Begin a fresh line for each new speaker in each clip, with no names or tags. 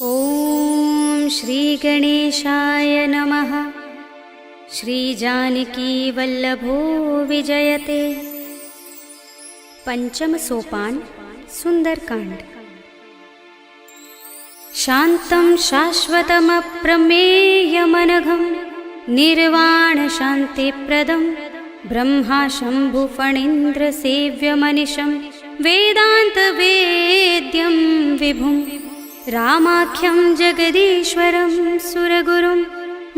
ॐ श्री गणेशाय नमः। श्री जानकी वल्लभो विजयते। पंचम सोपान सुंदरकांड। शांतं शाश्वतमप्रमेयमनघं निर्वाण शान्तिप्रदं ब्रह्मा शंभु फणीन्द्र सेव्यमनिशं वेदान्तवेद्यं विभुं रामाख्यं जगदीश्वरं सुरगुरुं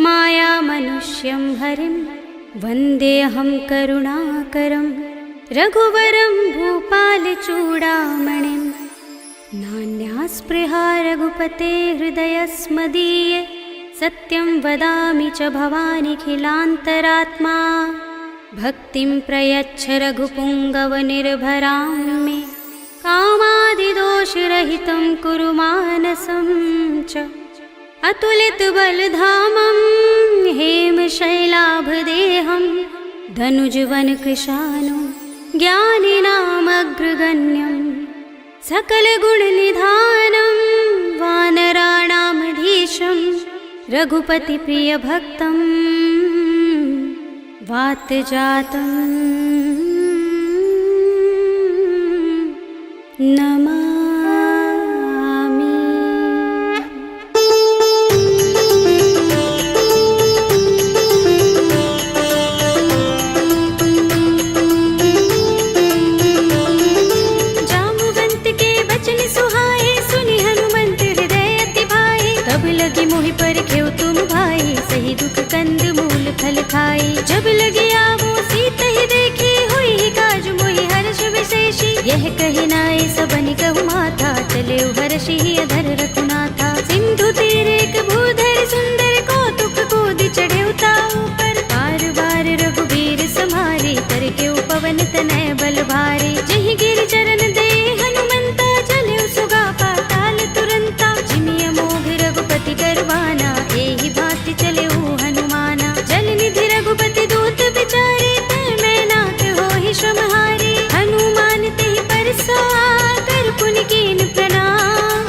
मायामनुष्यं हरिं वन्देऽहं करुणाकरं रघुवरं भूपालचूडामणिं। नान्यास्पृहा रघुपते हृदयस्मदीये सत्यं वदामि च भवानिखिलान्तरात्मा। भक्तिं प्रयच्छ रघुपुङ्गवनिर्भरां मे कामादिदोषरहितं कुरु मानसं च। अतुलितबलधामं हेमशैलाभदेहं धनुजवनकृशानुं ज्ञानिनामग्रगण्यं सकलगुणनिधानं वानराणामधीशं रघुपतिप्रियभक्तं वातजातं नमामि। जामुवंत के बचन सुहाए सुनि हनुमंत हृदय अति भाए। तब लगी मोहि पर खेव तुम भाई सही दुख कंद मूल फल खाई। जब लगी आवो सीत ही देखी हुई काज मोहि हर्ष विशेषी। यह कही नाय सबनि कहु माथा चले हर्षि अधर रघुनाथा। सिंधु तीर एक भूधर सुंदर कौतुक कूदि चढ़े ताऊ पर। बार बार रघुबीर समारे कर के पवन तनय बल भारे। जहि गिर चरण दे हनुमंता चले सुगा पाताल तुरंता। जिमिय मोघ रघुपति करवाना एहि भांति चले हनुमाना। जल निधि रघुपति दूत विचारे तै मैं नाथ होहि श्रमहारी। हनुमान तेहि परसा कर पुनि कीन प्रणाम।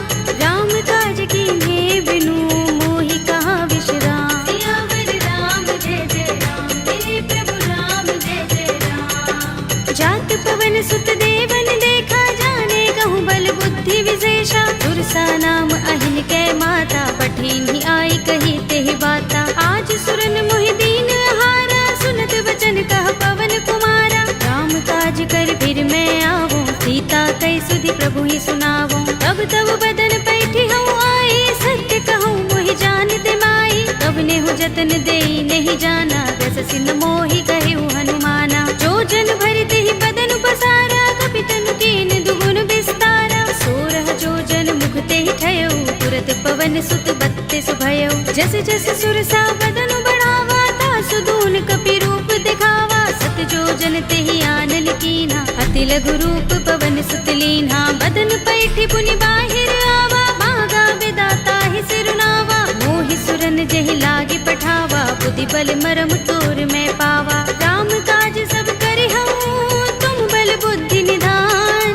राम काज कीन्हे बिनु मोहि कहाँ विश्राम। सियावर राम जय जय राम मेरे प्रभु राम जय जय राम। जात पवन सुत देवन देखा जाने कहूँ बल बुद्धि विशेषा। सुरसा नाम अहिन कै माता पठिन्हि आई कही तेहि बाता। आज सुरन मोहि दीन हारा सुनत वचन कह पवन कुमारा। राम काज कर फिर मैं आवो सीता कई सुधि प्रभु ही सुनावो। तब तब बदन पैठी हूँ आई सत्य कहूँ मोहि जानते माई। तब नेहु जतन देई नहीं जाना दस सिन मोहि कहु हनुमाना। जो जन भरते ही बदन पसारा कपितन कीन दुगुन विस्तारा। सोरह जो जन मुखते ही ठयो तुरत पवन सुत बत्तीस भयो। जस जस सुरसा बदन बढ़ावा तासु दून कपि रूप दिखावा। सत जो जन तेहि आनन कीन्हा अति लघु रूप पवन सुत लीन्हा। बदन पैठी पुनि बाहिर आवा मागा विदाता ही सिरुनावा। मोहि सुरन जहि लागे पठावा बुद्धि बल मरम तोर मैं पावा। राम काज सब करि हूँ तुम बल बुद्धि निधान।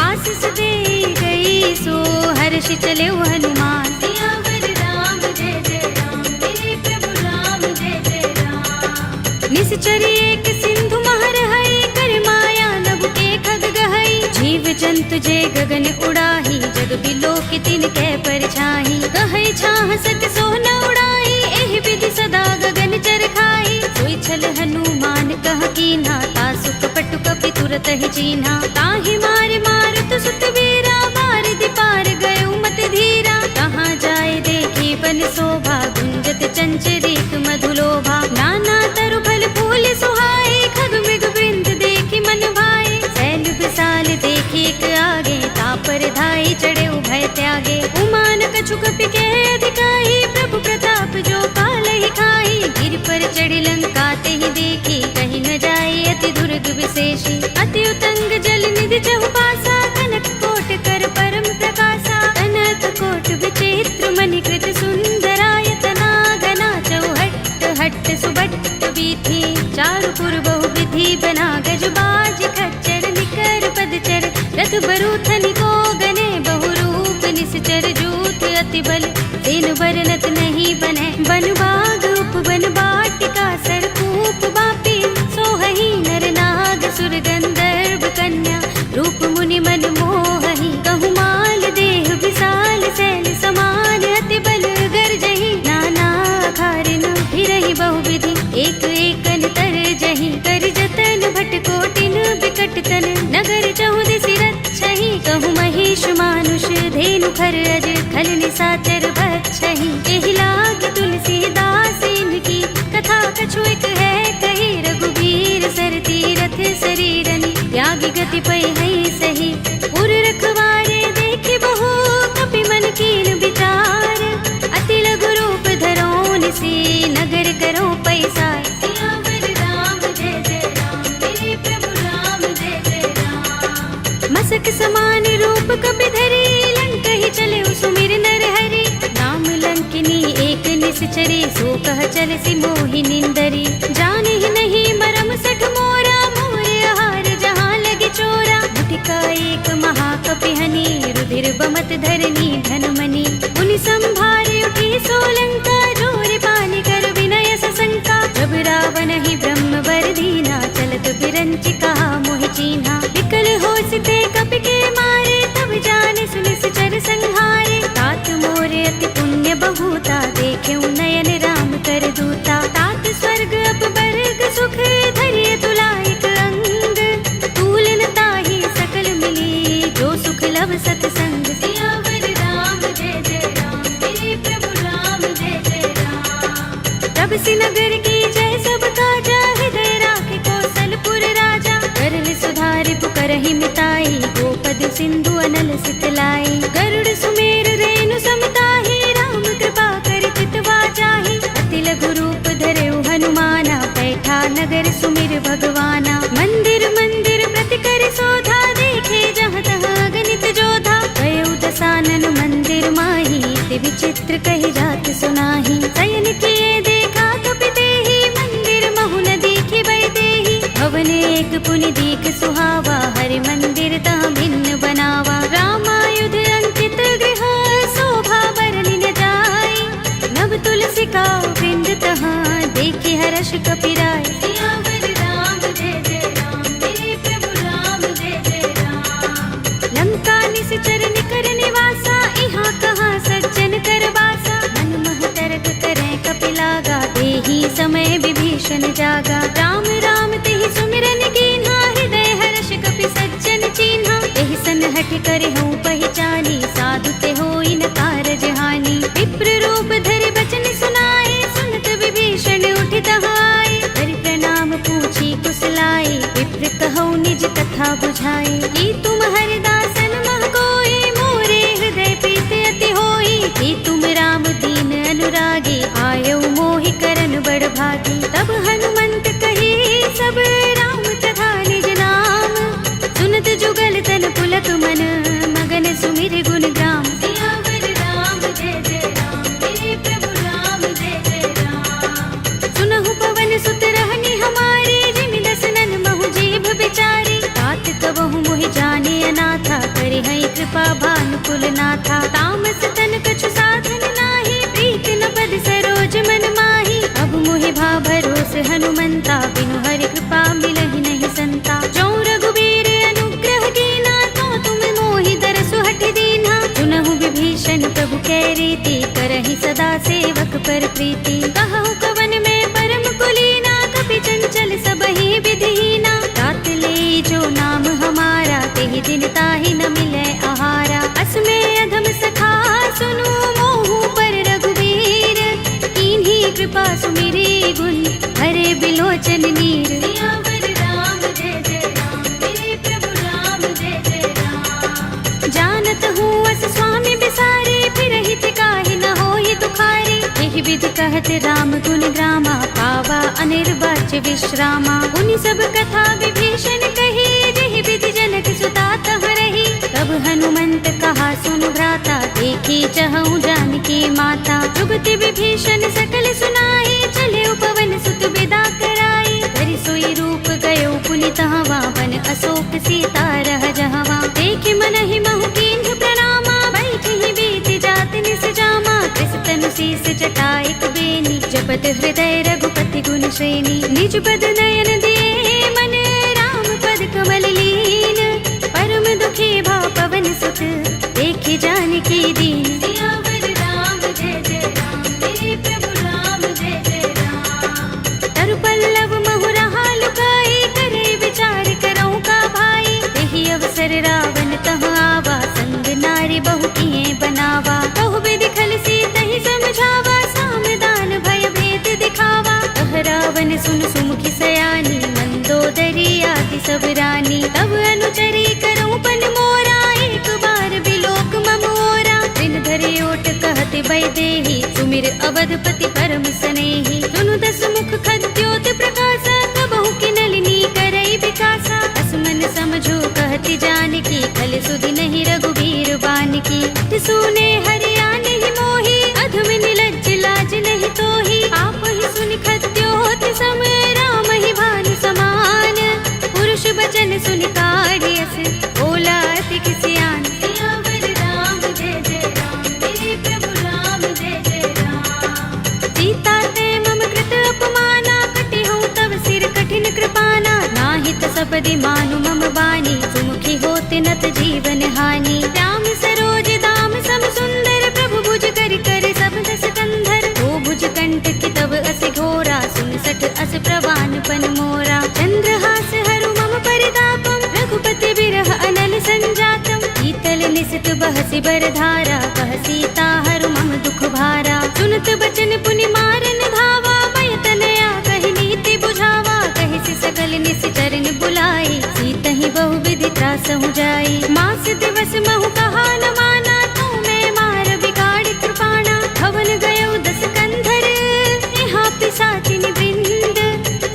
आशीष दे गई सो हर्ष चले हनुमान। सियावर राम जय जय राम मेरे प्रभु राम जय जय राम। निश्चरी एक सिंधु महर हई कर माया नभ के खग गहई। जीव जंतु जे गगन उड़ाही जग बिलोक तिनकै परछाई। कहै छाह सक सो न उड़ाई एहि विधि सदा गगन चर खाई। सोई छल हनुमान कह कीन्हा तासु कपटु कपि तुरत ही चीन्हा। ताहि मार मारुत सुत वीरा बारिधि पार गयो मत धीरा। कहाँ जाए देखी बन शोभा गुंजत चंचरीक मधुलोभा। नाना तरु फल फूल सुहाए खग मृग वृंद देखी मन भाए। सैल विशाल देखी एक आगे तापर धाई चढ़े उभय त्यागे। उमान कछु कपि के अधिकाई प्रभु प्रताप जो काल ही खाई। गिर पर चढ़ी लंका तेहि देखी कहीं न जाए अति दुर्ग विशेषी। अति उतंग जल निधि चहुपासा कनक कोट कर परम प्रकाशा। कनक कोट विचित्र मणिकृत सुंदरायतना घना चौहट्ट हट्ट सुबट्ट बीथी। चारु पुर बहु विधि बना गज बाज खच्चर निकर पदचर। रथ बरूथनि को गने बहु रूप निश्चर जूथ अति बल तेन बरनत नहीं बनै बन बाग उपवन बाटिका सरकूप बापी सोहहि नर नाग सुर गंधर्व कन्या रूप मुनि मन मोहहि कहु माल देह विशाल शैल समान अति बल गर्जहि नाना खारिन फिरहि बहुविधि एक एकन तर जहि कर जतन भट कोटिन बिकट तन नगर चहुदिस रक्षहि कहु महिष मानुष धेनु खर अज खल निसाचर बक्षहि एहि लाग तुलसीदास इनकी कथा कछु एक है कही रघुबीर सर तीरथ शरीरनि त्यागी गति पै है सही उर रखवारे देखे बहु कपि मन कीन विचार अति लघु रूप धरोन से नगर करो पैसा सियावर राम जय जय राम मेरे प्रभु राम जय जय राम मसक समान रूप कपि धरे लंक ही चले सुमिर नर हरि नाम लंकिनी एक निश्चरे सो कह चल सी मोहि निंदरी जाने ही नहीं मरम सठ मोरा मोर आहार जहाँ लगे चोरा मुठिका एक महाकपिहनि रुधिर बमत धरनी धनमणि मुनि संभारे उठी सोलंका जोर पानी कर विनय सशंका जब रावण ही ब्रह्म वर दीना चलत बिरंचि कहा मोहि चीन्हा विकल होसिते कपि के मारे तब जाने सुनिस चर संहारे तात मोरे अति पुण्य बहुता देखे नयन राम कर दूता तात स्वर्ग अपवर्ग सुख धरिय तुलायक अंग तूलन ताहि सकल मिली जो सुख लव सतसंग सियावर राम जय जय राम मेरे प्रभु राम जय जय राम तब सी नगर की जय सब काजा हृदय राखे कौशलपुर राजा करल सुधारि पुकरहि मिताई गोपद सिंधु अनल सितलाई गरुड़ सुमेर रेणु समताहि राम कृपा कर चितवा जाहि अति लघु रूप धरेउ हनुमाना बैठा नगर सुमिर भगवाना मंदिर मंदिर प्रति कर शोधा देखे जहाँ तहाँ गणित जोधा गयो दसानन मंदिर माही ते विचित्र कही जात सुनाही शयन किए देखा कपि तेहि मंदिर महु न दीखि बै देहि भवन एक पुनि दीख सुहावा हरि मंदिर तह भिन्न बनावा रामायुध अंकित गृह शोभा बरनि न जाय नव तुलसी का वृंद तहाँ देखे हर्ष कपिराय सियावर राम जय जय राम मेरे प्रभु राम जय जय राम लंका निश्चर निकर निवासा इहाँ कहाँ सज्जन कर बासा मन मह तरक करें कपिलागा देहि समय विभीषण जागा राम राम तेहि सुमिरन कीन्हा हृदय हर्ष कपि सज्जन चीन्हा एहि सन हठ करे हूँ पहचानी साधु ते होई न कारज हानि विप्र रूप धरि बचन सुनाए सुनत विभीषण उठि तहाय हरि प्रणाम पूछी कुशलाए विप्र कहौ निज कथा बुझाए की तुम हरिदासन मह कोई मोरे हृदय प्रीत अति होई की तुम राम दीन अनुरागी आयो मोहि करन बड़ भागी तब हनुमंत कही सब राम तथा निज नाम सुनत जुगल तन पुलक मन मगन सुमिर गुण ग्राम सियावर राम जय जय राम मेरे प्रभु राम जय जय राम सुनहु पवन सुत रहनि हमारे जिमि दसनन महु जीभ बिचारी तात कबहु मोहि जाने अनाथा करे है कृपा भानुकुल नाथा तामस तन कछु साधन नाही प्रीत न पद सरोज मन माही अब मोहि भा भरोस हनुमंता बिनु हरि कृपा मिलहि नहीं संता जो रघुबीर अनुग्रह कीना तो तुम मोहि दरसु हठ दीना सुनहु विभीषण प्रभु कै रीति करहि सदा सेवक पर प्रीति कहु कवन में परम कुलीना कपि चंचल सबहि विधिहीना तात ले जो नाम हमारा तेहि दिन ताहि न मिलै आहारा अस्मे अधम सखा सुनु मोहु पर रघुबीर कीन्ही कृपा सुमिरी गुण हरे बिलोचन नीर सियावर राम जय जय राम मेरे प्रभु राम जय जय राम जानत हूँ अस स्वामी बिसारे फिरहि ते काहि न होई दुखारी एहि विधि कहत राम गुण ग्रामा पावा अनिर्वाच्य विश्रामा उनि सब कथा विभीषण कही जेहि विधि जनक सुता तह रही तब हनुमंत कहा सुनु भ्राता देखी चहु जानकी माता जुगति विभीषण सकल सुनाई चले उपवन सुत विदा कराई धरि सोई रूप गयो पुनि तहवा वन अशोक सीता रह जहवा देखि मन ही महु कीन्ह प्रणामा बैठि तुलसी जटा एक बेनी, जपत हृदय रघुपति गुण श्रेणी। निज पद नयन दिए मन, राम पद कमल लीन। परम दुखी भाव पवन सुत, देखे जानकी दीन। सियावर राम जय जय राम, मेरे प्रभु राम जय जय राम। तरु पल्लव महु रहा लुकाई, करे विचार करऊं का भाई। यही अवसर रावण तह आवा, संग नारी बहु किए बनावा। बहु विधि खल सीत ही समझावा, सामदान भय भेद दिखावा। कह रावण सुन सुमुखी सयानी, मंदोदरी आदि सब रानी। तब अनुचरी करऊं पन मोरा, एक बार बिलोक मम ओरा। दिन धरे ओट कहते वैदेही, सुमिर अवधपति परम स्नेही। सुनु दस मुख खद्योत प्रकाशा, कबहु की नलिनी करई विकासा। असमन समझो कहती जानकी, खल सुधि नहीं रघुबीर बानकी। सुने हरिया नहीं मोही, अधम निलज्ज लाज नहीं तोही। आप ही सुनि खद्योत सम, राम ही भानु समान। पुरुष बचन सुनि काढ़ियस, बोला अति किसियान। सियावर राम जय जय राम, मेरे प्रभु राम जय जय राम। सीता ते मम कृत अपमाना, कटि हूँ तव सिर कठिन कृपाना। नाहित सपदि मानु मम बानी, सुमुखी होते नत जीवन हानि। राम सरोज दाम सम सुंदर, प्रभु भुज कर कर सब दस कंधर। ओ भुज कंठ की तब अस घोरा, सुन सठ अस प्रवान पन मोरा। चंद्रहास हरु मम परितापम, रघुपति बिरह अनल संजातम। शीतल निसित बहसि बरधारा, कह सीता हरु मम दुख भारा। सुनत बचन पुनि मारन धावा, भय तनया कहि नीति बुझावा। कहि सि सकल निसि चरण बुलाई, सीत ही बहु विधि त्रासहु जाई। मास दिवस महु कहा न माना, तू मैं मार बिगाड़ कृपाणा। भवन गयो दस कंधर, यहाँ पिशाचिनी वृंद।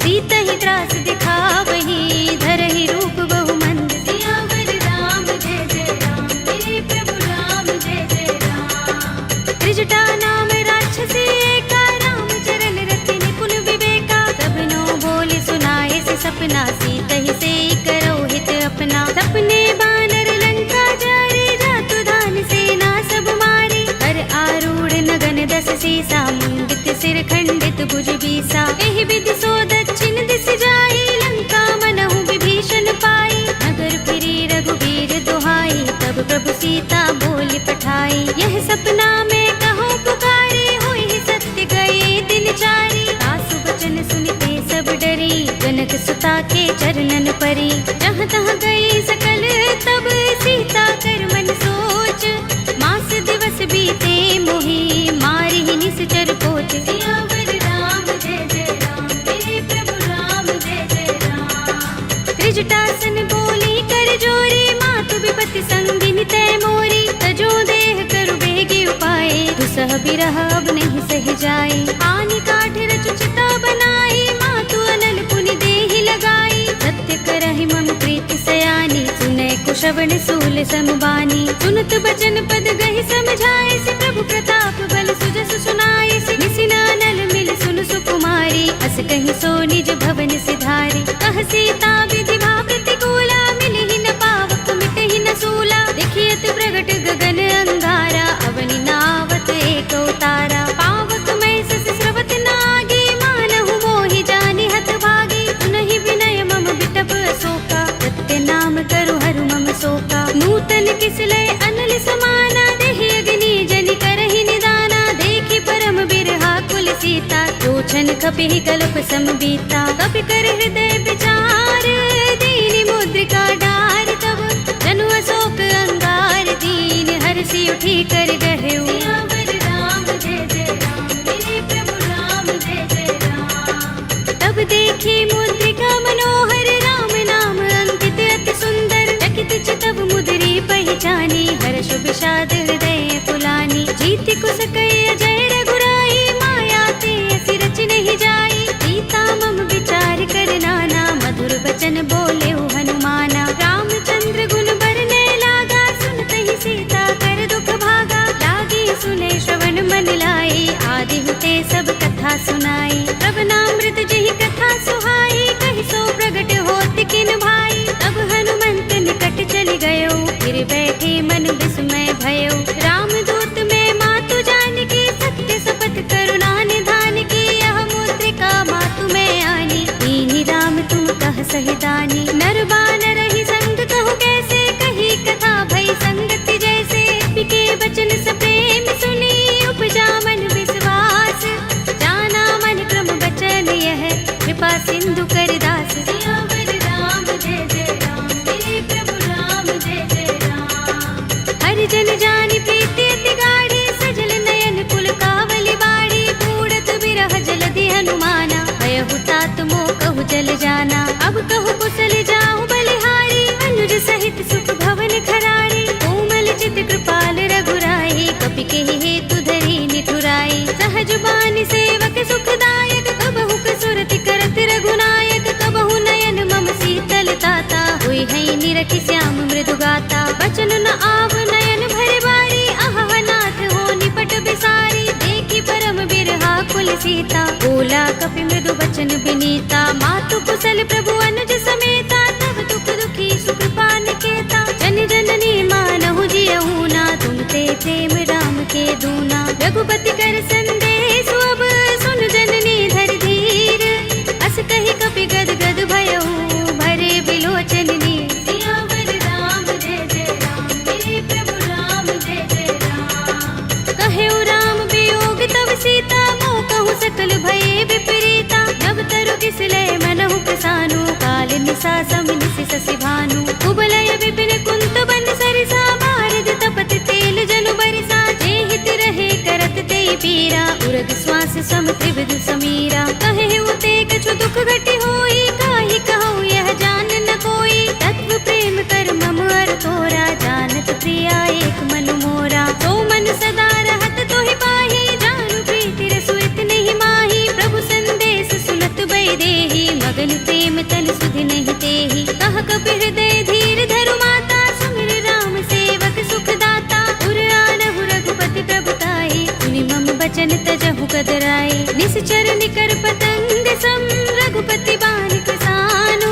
सीत ही त्रास दिखावही, धरहि रूप बहु मंद। सियावर राम जय जय राम, मेरे प्रभु राम जय जय राम। त्रिजटा नाम राक्षसी एका, राम चरण रति निपुण विवेका। सबनो बोले सुनाए से सपना, सीत ही से करो हित अपना। सपने बानर लंका जारे, जातु धान सेना सब मारे। हर आरूढ़ नगन दस सीसा, मुंडित सिर खंडित भुज बीसा। एहि विधि सो दक्षिण दिस जाई, लंका मनहु विभीषण पाई। नगर फिरी रघुबीर दुहाई, तब प्रभु सीता बोली पठाई। यह सपना में कहूँ पुकारे, हुई सत्य गए दिन चारी। आसु वचन सुनते सब डरी, जनक सुता के चरणन परी। जहाँ तहाँ गई सकल तब, सीता कर मन सोच। मास दिवस बीते मोही, मारी ही निश्चर पोच। सियावर राम जय जय राम, मेरे प्रभु राम जय जय राम। त्रिजटासन बोली कर जोरी, मातु विपत्ति संगिनी तय मोरी। तजो देह करु बेगी उपाय, दुसह बिरह अब नहीं सह जाए। आनि काठ रचु चिता बनाई, मातु अनल पुनि देहि लगाई। सत्य करहि मम प्रीति सयानी, सुनै कुशवन सूल समबानी। सुनत बचन पद गहि समझाए, से प्रभु प्रताप बल सुजस सुनाए। से निसिना नल मिल सुन सुकुमारी, अस कहि सो निज भवन सिधारी। कह सीता विधि भा प्रतिकूला, मिलहि न पावक मिटहि न सूला। देखियत प्रगट गगन अंगारा, अवनि नावत एक उतारा। पावक मैं सस स्रवत नागी, मानहु मोहि जानि हत भागी। सुनहि विनय मम बिटप अशोका, सत्य नाम करु हरु मम शोका। नूतन किसलय अनल समाना, देहि अग्नि जनि करहि निदाना। देखि परम बिरहा कुल सीता, रोचन कपि कल्प सम बीता। कपि कर हृदय विचार, दीन मुद्रिका डार। तब जनु अशोक अंगार, दीन हर्षि उठी कर गहेउ। सियावर राम जय जय राम, मेरे प्रभु राम जय जय राम। तब देखी मुद्रिका मनोहर, राम नाम अंकित अति सुंदर। चकित चितव मुद्री पहचानी, हर्ष विषाद हृदय फुलानी। जीति कुस कई अजय रघुराई, माया ते असी रच नहीं जाई। सीता मम विचार कर नाना, मधुर वचन बोले हनुमाना। रामचंद्र गुण बरने लागा, सुनते ही सीता कर दुख भागा। लागी सुने श्रवण मन लाई, आदि हुते सब कथा सुनाई। श्रवणामृत जहि कथा सुहाई, कहि सो प्रगट होत किन भाई। तब हनुमंत निकट चल गयो, फिर बैठे मन विस्मय भयो। रामदूत में मातु जानकी, सत्य शपथ जुबानी सेवक सुखदायक, कबहु कसुरति करत रघुनायक, कबहु नयन मम शीतल ताता, हुई है निरखि श्याम मृदु गाता। बचन न आव नयन भरे बारी, आह नाथ हो निपट बिसारी, देखी परम बिरहा कुल सीता, बोला कपि मृदु बचन बिनीता। मातु कुशल प्रभु अनुज समेता, तब दुख दुखी सुख पान केता, जन जननी मानहु जियहु ना, तुम ते प्रेम राम के दूना। रघुपति कर संदेश अब सुन जननी धर धीर, अस कहि कपि गद गद भयहु भरे बिलोचन नीर। सियावर राम जय जय राम, मेरे प्रभु राम जय जय राम। कहेउ राम वियोग तब सीता, मोह कहूँ सकल भये विपरीता। नव तरु किसले मनहु प्रसानु, काल निसा समिनिसि शशि भानु। कुबलय विपिन कुंत बन सरिसा, बारद तपत तेल जनु बरिसा। जे हित रहे करत ते पीरा, उरग श्वास सम त्रिविध समीरा। कहेउ ते कछु दुख घटी होई, काहि कहूँ यह जान न कोई। तत्व प्रेम कर मम अर तोरा, जानत प्रिया एक मन मोरा। तो मन सदा रहत तोहि पाही, जानु प्रीति रसु इतने माही। प्रभु संदेश सुनत बै देहि, मगन प्रेम तन सुधि नहीं तेहि। कह कपि हृदय धीर धरु माता, सुमिर राम सेवक सुख दाता। उर आनहु रघुपति प्रभुताई, सुनि मम बचन तजहु कदराई। निश्चर निकर पतंग सम, रघुपति बानिक सानु।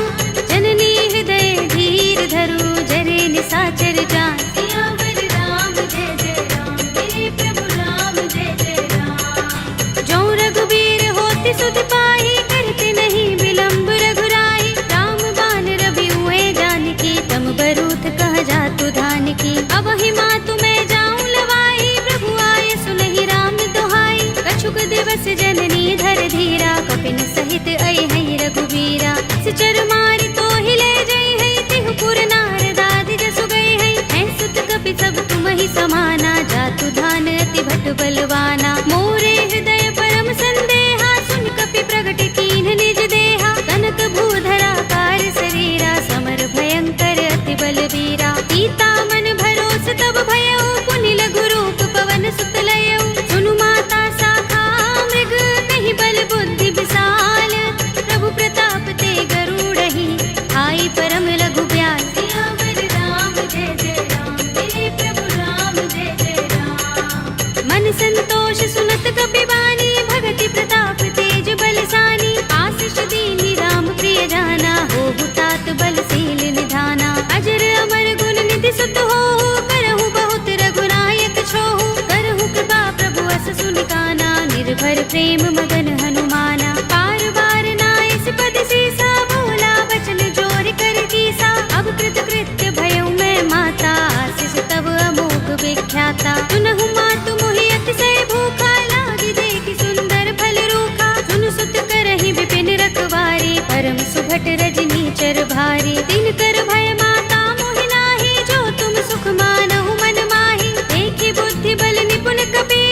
जननी हृदय धीर धरु, जरे निसाचर जान। सियावर राम जय जय राम, मेरे प्रभु राम जय जय राम। जो रघुबीर होति सुध पाई, करते नहीं विलंब रघुराई। राम बान रवि हुए जानकी, तम बरूथ कह जातु धान की। अब ही मातु मैं जाऊं लवाई, प्रभु आए सुनहि राम दुहाई। कछुक दिवस जननी धर धीरा, कपिन सहित आई है रघुबीरा। सिचर मारि तो ही ले जई है, तिहु पुर नारद आदि जसु गई है। हैं सुत कपि सब तुम ही समाना, जातु धान अति भट बलवाना। मोरे हृदय परम संदेहा, सुन कपि प्रगट कीन्ह निज देहा। कनक भूधरा कार शरीरा, समर भयंकर अति बलवीरा। सीता मन भरोस तब भयउ, पुनि लघु रूप पवन सुत लयउ। सुनु माता शाखा मृग, नहीं बल बुद्धि विशाल। प्रभु प्रताप ते गरुड़हि, आई परम लघु ब्याल। सियावर राम जय जय राम, मेरे प्रभु राम जय जय राम। मन संतोष सुनत कपि बानी, भगति प्रताप तेज बलसानी। आशीष दीनि राम प्रिय जाना, होहु तात बलशील निधाना। अजर अमर गुण निधि सुत होहु, करहु बहुत रघुनायक छोहु। करहु कृपा प्रभु अस सुनि काना, निर्भर प्रेम मगन हनुमाना। बार बार नाय पद सीसा, बोला बचन जोर कर कीसा। अब कृत कृत्य भयउ मैं माता, आशीष तब अमोघ विख्याता। सुनहु मातु मोहि अतिशय भूखा, लागी देखि सुंदर फल रूखा। सुन सुत करहि विपिन रखवारी, परम सुभट रजनी चर भारी। दिन कर भय माता मोहि नाही, जो तुम सुख मानहु मन माही। देखि बुद्धि बल निपुण कपि,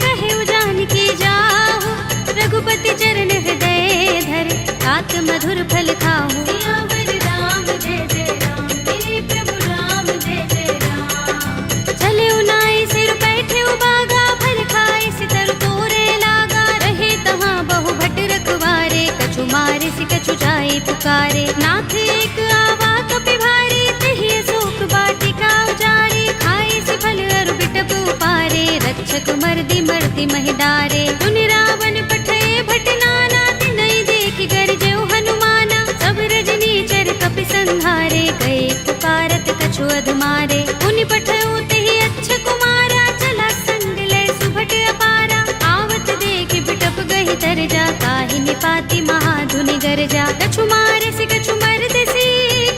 कहेउ जानकी जाहु। रघुपति चरण हृदय धर, तात मधुर फल खाहु। सियावर राम जय जय राम, मेरे प्रभु राम जय जय राम। चले उनाई सिर बैठे बागा, फल खाए सितर तोरे लागा। रहे तहाँ बहु भट रखवारे, कछु मारे सि कछु जाए पुकारे। नाथ एक आवा कपि भारी, तेहि अशोक वाटिका उजारे। खाए सि फल अरु बिटप उपारे, रक्षक मर्दि मर्दि महिडारे। सुनि रावण पठय भट नाना, तिनहि देखि गरजेउ हनुमाना। सब रजनी चर कपि संहारे, गए पुकारत कछु अधमारे। मुनि पठउ तेहि अच्छ कुमारा, चला संग लय सुभट अपारा। आवत देखि बिटप गहि तरजा, काहि निपाति महाधुनि गरजा। कछु मारे सि कछु मरदसि,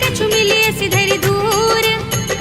कछु मिलिय सि धरि दूर।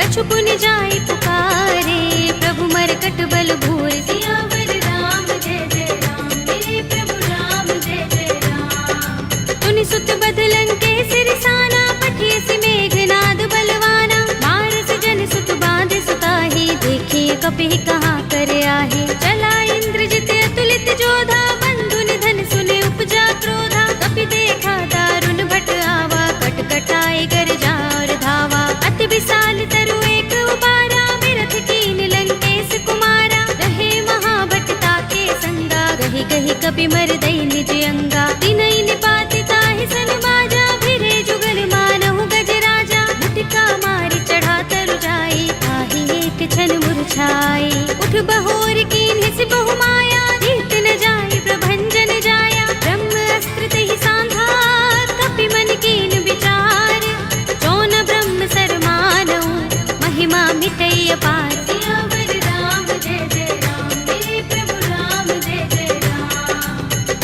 कछु पुनि जाई पुकारे, प्रभु मरकट बल भूर। सियावर राम जय जय राम, मेरे प्रभु राम जय जय राम। तुनि सुत बदलन के सिरसाना, पठिय सि मेघनाद बलवाना। मारस जन सुत बांध सुताही, देखिए कपि कहाँ कर आहे। चला इंद्रजित अतुलित जोधा, बंधु निधन सुने उपजा क्रोधा। कपि देखा दारुण भट आवा, कट कटाए गरजा और धावा। अति विशाल तरु एक उबारा, विरथ कीन लंकेश कुमारा। रहे महाभट ताके संगा, गहि कपि मर दई निज अंगा तिनई निपात ताहि सन बाजा फिरे जुगल मानहु गज राजा मुटिका मारी चढ़ा तरु जाई ताहि एक छन मुरझाई उठ बहोर कीन हिस बहु माया जीत न जाई प्रभंजन जाया ब्रह्म अस्त्र तहि सांधा कपि मन कीन विचार जौन ब्रह्म सर मानऊ महिमा मिटई अपार सियावर राम जय जय राम मेरे प्रभु राम जय जय राम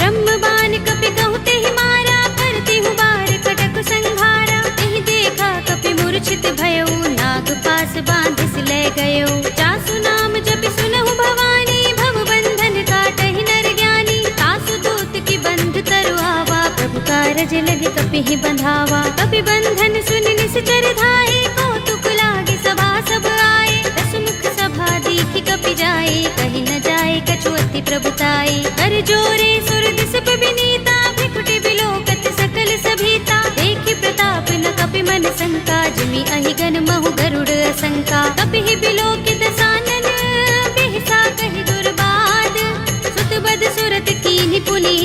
ब्रह्म बाण कपि कहु तेहि मारा करती हूँ बार कटक संहारा तेहि देखा कपि मूर्छित भयउ नाग पास बांधिस ले गयो जासु नाम जपि सुनहु भवानी भव बंधन काटहि नर ज्ञानी तासु दूत की बंध तरु आवा प्रभु कारज लगे कपि ही बंधावा कपि बंधन सुन निश्चर धाये कौतुक लागे सभा सब आए दस मुख सभा दीखि कपि जाए कहीं न जाए कछु अति प्रभुताई कर जोरे सुर दिस विनीता भ्रिकुटि बिलोकत सकल सभीता देखि प्रताप न कपि मन शंका जिमि अहि गन महु गरुड़ असंका कपि ही बिलोकित सानन बिहसा कहि दुर्बाद सुत बद सुरत कीन्हि पुनि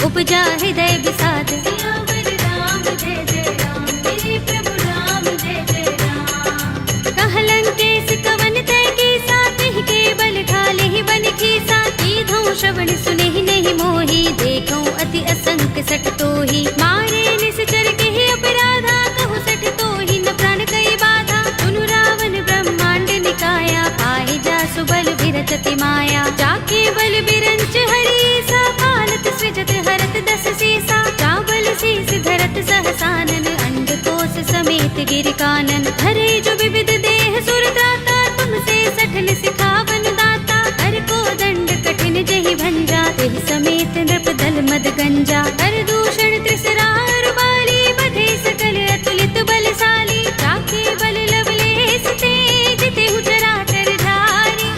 उपजा हृदय विषाद सियावर राम जय जय राम मेरे प्रभु राम जय जय राम कहलंकेश कवन तै कीसा तिहि के बल ढाले ही बन खीसा कीधौ श्रवण सुनेहि नहीं मोहि देखौ अति असंक सठ तोहि मारे निश्चर के ही अपराधा कहु सठ तोहि न प्राण कई बाधा सुनु रावण ब्रह्मांड निकाया पाहि जासु बल विरचति माया जाके बल बिरंच हरि सा पालत सृजत हरत दस सीसा चावल शीस धरत सहसानन अंड कोस समेत गिर कानन धरे जो विविध देह सुर दाता तुमसे सठन सिखावन दाता हर को दंड कठिन जहि भंजा तेहि समेत नृप दल मद गंजा हर दूषण त्रिसरार बाली बधे सकल अतुलित बलशाली जाके बल लवलेस तेज तेहु चराचर धारी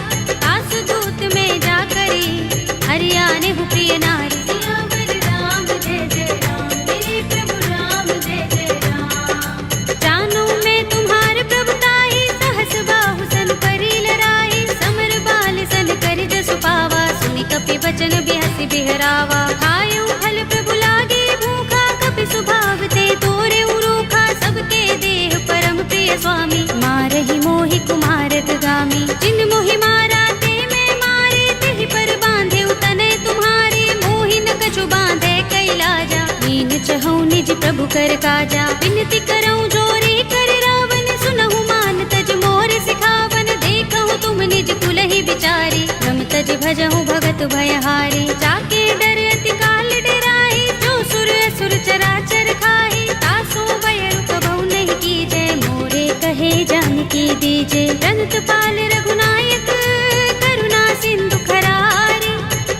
आसु दूत में जा करी हरियाणे हु प्रिय नारी सियावर राम जय जय राम मेरे प्रभु राम जय जय राम जानो मैं तुम्हार प्रभुताई सहस बाहु सन करी लराई समर बाल सन कर जसु पावा सुनि कपि बचन बिहसि बिहरावा खायउ फल प्रभु लागे भूखा कपि सुभाव ते तोरे उरूखा सबके देह परम प्रिय स्वामी मारहि मोहि कुमारक गामी जिन मोहि मारा ते मैं मारे तेहि पर बांधे तनय तुम्हारे मोहि न कछु बांधे कैलाजा मीन चहु निज प्रभु कर काजा विनती करऊं जोरी कर रावण सुनहु मान तज मोर सिखावन देखहु तुम निज कुलहि विचारी रम तज भजहु भगत भयहारी जाके डर अति काल डराई जो सुर असुर चराचर खाई तासो भय कबहु नहीं कीजे मोरे कहे जानकी दीजे रंत पाल रघुनायक करुणा सिंधु खरारी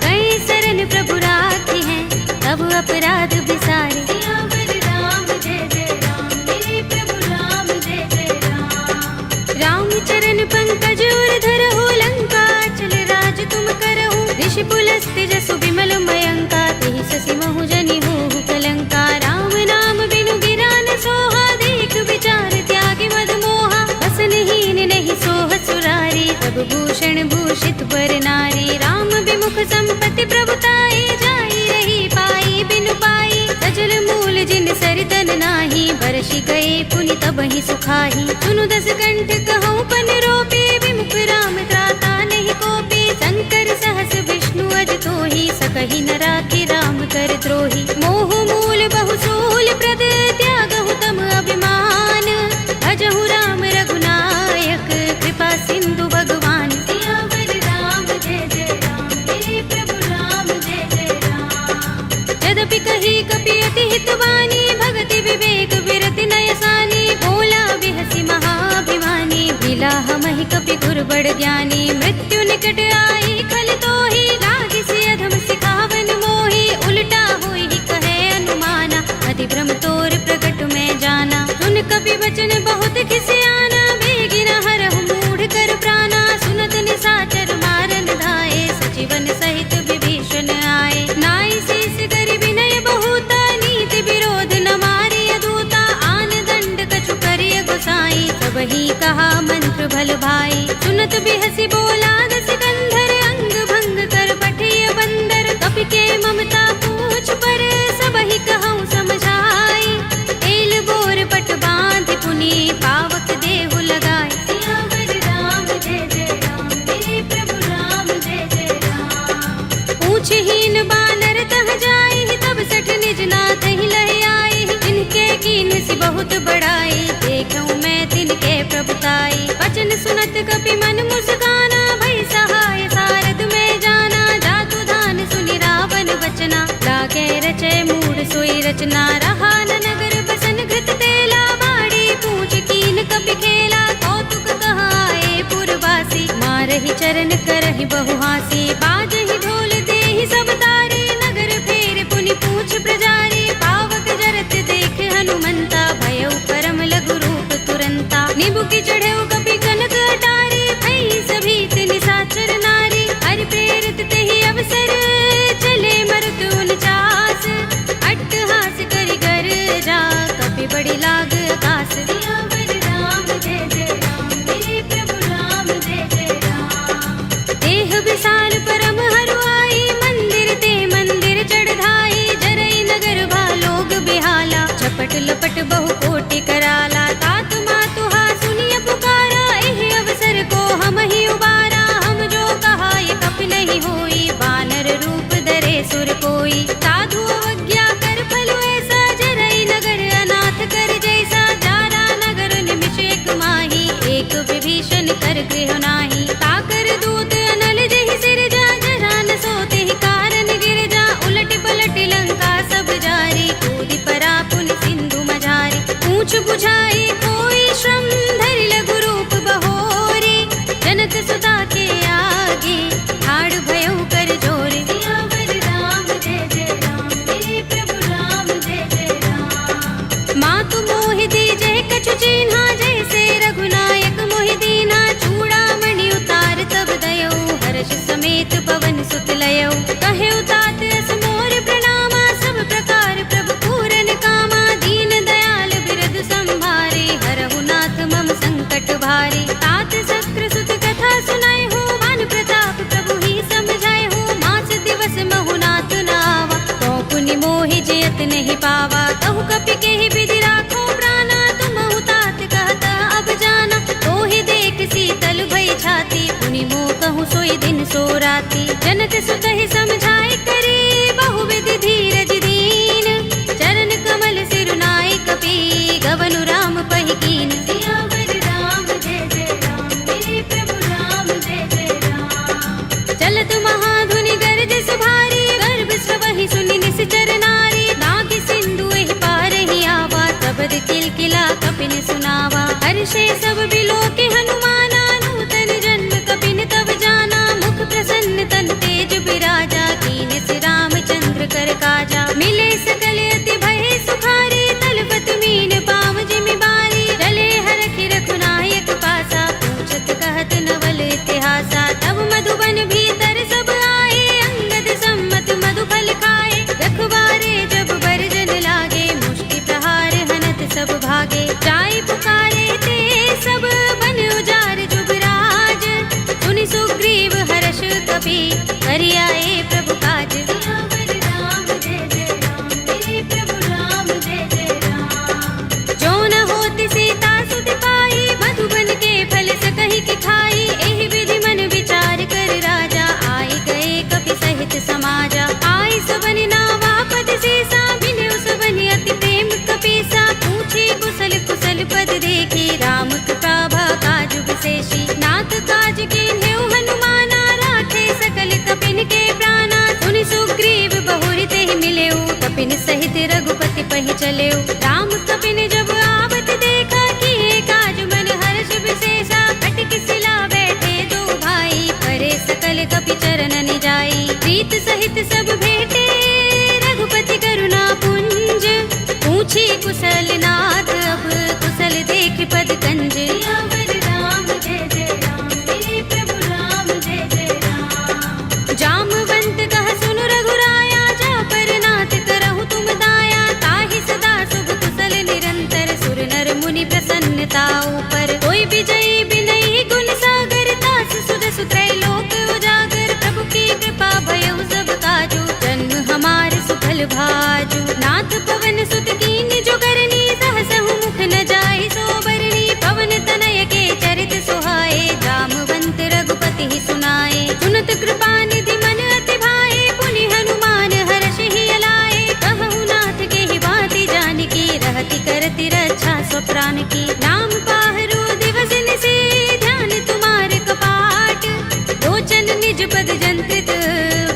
कई शरण प्रभु राखी हैं तब अपराध बिसारे सियावर राम जय जय राम मेरे प्रभु राम जय जय राम राम चरण पंकज उर धरहु लंका चल राज तुम करहु ऋषि पुलस्त्य जसु विमल मयंका तेहि ससि महु जनि होहु कलंका राम नाम बिनु गिरा न सोहा देख विचार त्यागी मद मोहा बसनहीन नहीं सोह सुरारी सब भूषण भूषित पर नारी राम विमुख संपत्ति प्रभुताई जाई रही पाई बिनु पाई सजल मूल जिन सरितन नाही बरषि गए पुनि तबहि सुखाही सुनु दस कंठ कहूँ पन रोपे विमुख राम त्राता नहीं कोपी शंकर सहस विष्णु अज तोहि सकहि न राखी राम कर द्रोही मोह मूल बहुसूल प्रद त्यागहु तम अभिमान भजहु राम रघुनायक कृपा सिंधु भगवान सियावर राम जय जय राम मेरे प्रभु राम जय जय राम यद्यपि कही कपि अति हितवानी भगति विवेक विरति नयसानी भोला बिहसि महाभिमानी मिला हमहि कपि गुर बड़ ज्ञानी मृत्यु निकट आई खल तोहि लागी सि अधम सिखावन मोहि उल्टा होई कहे अनुमाना अति भ्रम तोर प्रगट में जाना सुन कपि वचन बहुत खिसियाना बेगिन हरहु मूढ़ कर प्राणा सुनत निशाचर मारन धाये सजीवन सहित विभीषण आए नाई शीस करि विनय बहुता नीति विरोध न मारी अधूता आन दंड कछु करिय गोसाई सबहि कहा मंत्र भल भाई सुनत बिहसि बोला दस कंधर अंग भंग कर पठिय बंदर कपि के पूछहीन बानर तह जाई, तब सठ निज नाथ ही लह आई। जिनके कीन सी बहुत बड़ाई, देखूं मैं तिनके प्रभुताई। वचन सुनत कपि मन मुस्काना, भई सहाय सारद में जाना। जातु धान सुनि रावण वचना, लागे रचे मूढ़ सोई रचना। रहा न नगर बसन घृत तेला, बाड़ी पूछ कीन कपि खेला। कौतुक कहाए पुरवासी, मारहि चरण करहि बहु हासी। बाजहि ढोल देहि सब तारे, नगर फेर पुनि पूछ प्रजारी। पावक जरत देख हनुमंता, भयउ परम लघु रूप तुरंता। निबु की चढ़ेउ कपि कनक अटारी, भई सभीत निशाचर नारी। हरि प्रेरित तेहि अवसर, चले मरुत 49। अट्टहास करि गर्जा, कपि बड़ी लाग आकाश। सियावर राम जय जय राम, मेरे प्रभु राम जय जय राम। देह विशाल परम हरुआई, मंदिर ते मंदिर चढ़ाई। जरई नगर भालोग बिहाला, झपट लपट बहु कोटि कराला। तात मातु हा सुनिय पुकारा, एहि अवसर को हम ही उबारा। हम जो कहा ये कपि नहीं होई, बानर रूप धरे सुर कोई। साधु अवज्ञा कर फल ऐसा, जरई नगर अनाथ कर जैसा। जारा नगर निमिष एक माही, एक विभीषण कर गृह नाही। ताकर दूत अनल जहि सिर जा, जरा न सोते ही कारण गिर जा। उलट पलट लंका सब जारी, कूदि परा पुनि सिंधु मझारी। पूछ बुझाई कोई श्रम, धरि लघु रूप बहोरी। जनक सुता के आगे, ठाड़ भयउ कर जोरी। सियावर राम जय जय राम, मेरे प्रभु राम जय जय राम। मातु मोहि दीजहि कछु चिन्हा, जैसे रघुनायक मोहि दीन्हा। चूड़ामणि उतार तब दयऊ, हर्ष समेत पवन सुत लयऊ। कहे तात अस मोर प्रणामा, सब प्रकार प्रभु पूरन कामा। दीन दयाल बिरद संभारे, हरहु नाथ मम संकट भारे। तात शक्र सुत कथा सुनाए हो, मान प्रताप प्रभु ही समझाए हो। मास दिवस महु नाथ नावा, तो पुनि मोहि जयत नहीं पावा। कहु कपि केहि विधि राखो प्राणा, तुमहु तात कहता अब जाना। तोहि देख शीतल भई छाती, पुनि मोह कहूँ सोई दिन सो राती। जनक सुत ही समझाए करे, बहु विधि धीरज दीन। चरण कमल सिरुनाए कपि, गवनु राम पहि कीन। सियावर राम जय जय राम, मेरे प्रभु राम जय जय राम। चलत महाधुनि गरज सुभारी, गर्भ स्वहि सुनि निश्चर नारी। नागि सिंधु एहि पार ही आवा, तबद किलकिला कपिन सुनावा। हर्षे सब बिलोके हनुमाना, नूतन जन्म कपिन तब जाना। मुख प्रसन्न तन तेज बिराजा, कीन सि रामचंद्र कर काजा। मिले सकल अति भय सुखारी, तलपत मीन पाव जिमि बारी। चले हरखि रघुनायक पासा, पूछत कहत नवल इतिहासा। तब मधुबन भीतर सब आए, अंगद सम्मत मधु फल खाए। रखवारे जब बरजन लागे, मुष्टि प्रहार हनत सब भागे। जाय पुकारे ते सब, बन उजार जुबराज। सुनि सुग्रीव हर्ष कपि, करि आए प्रभु काज। सियावर राम जय जय राम, मेरे प्रभु राम जय जय राम। जो न होति सीता सुत पाई, मधुबन के फल सकहि कि खाई। एहि विधि मन विचार कर राजा, आई गए कपि सहित समाजा। आई सबनि नावा पद सीसा, मिलेउ सबनि अति प्रेम कपीसा। पूछी कुशल कुशल पद देखी, राम कृपा काज विशेषी। नाथ काज कीन्हेउ हनुमाना, राखे सकल कपिन के प्राणा। सुनि सुग्रीव बहुरि तेहि मिलेउ, कपिन सहित रघुपति पहि चलेउ। राम कपिन जब आवत देखा, किए काज मन हर्ष विशेषा। खटक सिला बैठे दो भाई, करे सकल कपि चरणन जाई। प्रीत सहित सब भेटे, रघुपति करुणा पुंज। पूछी कुशल नाथ अब, कुशल देख पद कंज। सियावर राम जय जय राम, मेरे प्रभु राम जय जय राम। जामवंत कह सुनु रघुराया, जा पर नाथ करहु तुम दाया। ताहि सदा शुभ कुशल निरंतर, सुर नर मुनि प्रसन्नता ऊपर। कोई विजयी बिनहि गुण सागर, तास सुध सुत्रैलोक उजागर। प्रभु की कृपा भयउ सब काजू, जन्म हमार सुफल भाजू। नाथ पवन सुत कीन जो करनी, सहसहु मुख न जाय सो बरनी। पवन तनय के चरित सुहाए, जामवंत रघुपति ही सुनाए। सुनत कृपा निधि मन अति भाए, पुनि जन निज पद जंत्रित,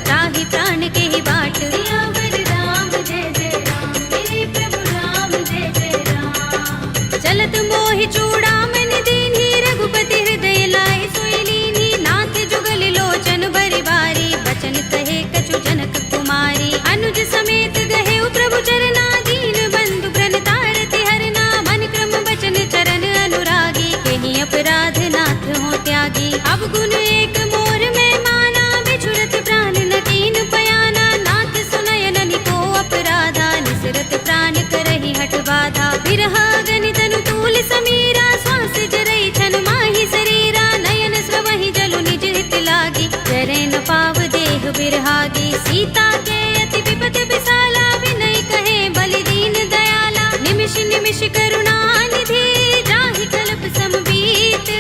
त्राहि प्राण के ही बाट। सियावर राम जय जय राम, मेरे प्रभु राम जय जय राम। चलत मोहि चूड़ामणि दीन्ही, रघुपति हृदय लाए सोई लीन्ही। नाथ जुगल लोचन बरि बारी, बचन कहे कछु जनक कुमारी। अनुज समेत गहे प्रभु चरना, दीन बंधु प्रणतारति हरना। मन क्रम बचन चरण अनुरागी, कहीं अपराध नाथ हो त्यागी। अब गुण एक मोर में माना, बिछुड़त प्राण न कीन पयाना। नाथ सुनयन निको अपराधा, निसरत प्राण करहि हठ बाधा। बिरहा गनि तनु तूल समीरा, श्वास जरई छन माहि शरीरा। नयन स्रवहि जलु निज हित लागी, जरै न पाव देह बिरहागी। सीता के अति विपत विसाला, विनय कहे बलि दीन दयाला। निमिष निमिष करुणा निधि, जाहि कल्प समबीत।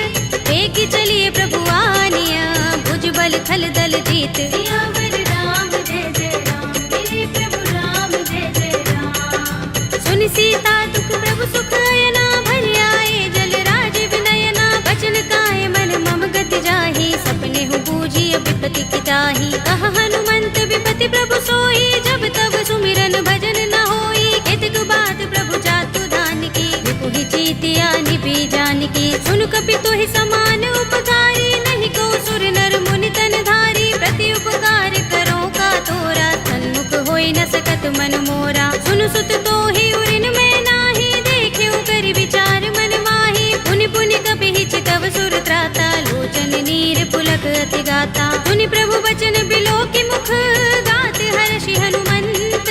वेगी चलिए प्रभु आनिया, भुज बल खल दल जीत। सियावर राम जय जय राम, मेरे प्रभु राम जय जय राम। सुनि सीता दुख प्रभु सुख अयना, भरि आए जल राज विनयना। बचन काए मन मम गति जाहि, सपने हु बूझी विपति की ताहि। कहा हनुमंत विपति प्रभु सोई, जब तब सुमिरन भजन न होई। केतक बात प्रभु जातु धान की, विपुहि जीतिया निपि जानकी। सुन कपि तोहि समान उपकारी, नहीं को सुर नर मुनि तन धारी। प्रति उपकार करो का तोरा, सन्मुख होई न सकत मन मोरा। सुन सुत तोहि उरिन में नाही, देख्यो करि विचार मन माही। पुनि पुनि कपि चितव सुर त्राता, लोचन नीर पुलक अति गाता। सुनि प्रभु बचन बिलो की मुख, गात हर्षि हनुमंत।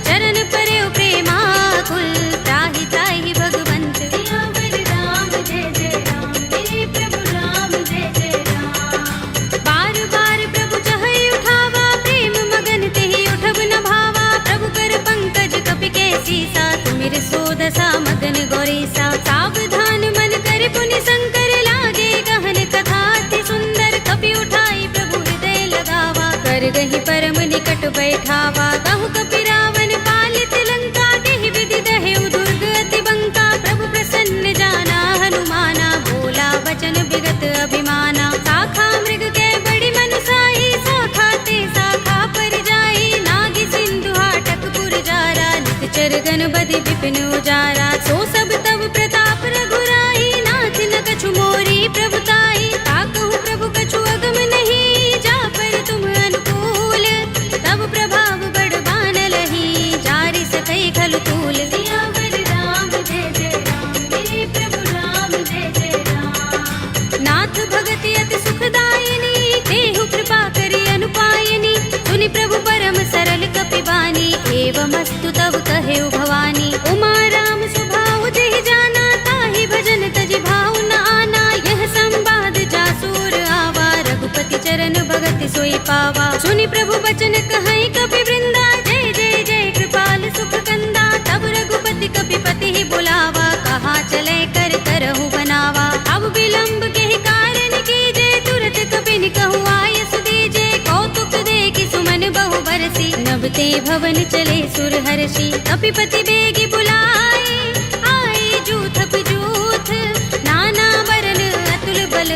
चरण परयो प्रेमाकुल, त्राहि त्राहि भगवंत। सियावर राम जय जय राम, मेरे प्रभु राम जय जय राम। बार बार प्रभु चहई उठावा, प्रेम मगन तेहि उठब न भावा। प्रभु कर पंकज कपि के सीसा, तुमिर सोदसा मगन गौरीसा। सावधान मन कर पुनि शंकर, लागे गहन कथा अति सुंदर। कपि उठाई प्रभु हृदय लगावा, कर गहि परम निकट बैठावा। कहु कपि रावण पालित लंका, देहि विधि दहेउ दुर्ग अति बंका। प्रभु प्रसन्न जाना हनुमाना, बोला वचन विगत अभिमाना। शाखा मृग के बड़ी मनुसाही, शाखा ते शाखा पर जाई। नागी सिंधु हाटक पुर जारा, निकचर गन बधि विपिन उजारा। सो सब तब प्रताप रघुराई, नाथ न कछु मोरी प्रभुताई। ताकहु प्रभु कछु अगम नहीं, जा पर तुम अनुकूल। तब प्रभाव बड़ बान लही, जारि सकई खलु तूल। सियावर राम जय जय राम, मेरे प्रभु राम जय जय राम। नाथ भगति अति सुखदायिनी, देहु कृपा करि अनुपायिनी। सुनि प्रभु परम सरल कपि बानी, एवमस्तु तब कहेउ भवानी। उमा राम स्वभाव जेहि जाना, ताहि भजन तजि भाव न आना। यह संवाद जासुर आवा, रघुपति चरण भगति सोई पावा। सुनि प्रभु बचन कहई कपि वृंदा, जय जय जय कृपाल सुख कंदा। तब रघुपति कपि पति ही बुलावा, कहा चले कर करहु बनावा। अब विलंब के ही कारण कीजे, तुरत कपि कहु आय सुदीजे। कौतुक देखि सुमन बहु बरसी, नभ ते भवन चले सुर हर्षि। कपिपति बेगी बुलाए, आए जूथप जूथ। नाना वरन अतुल बल,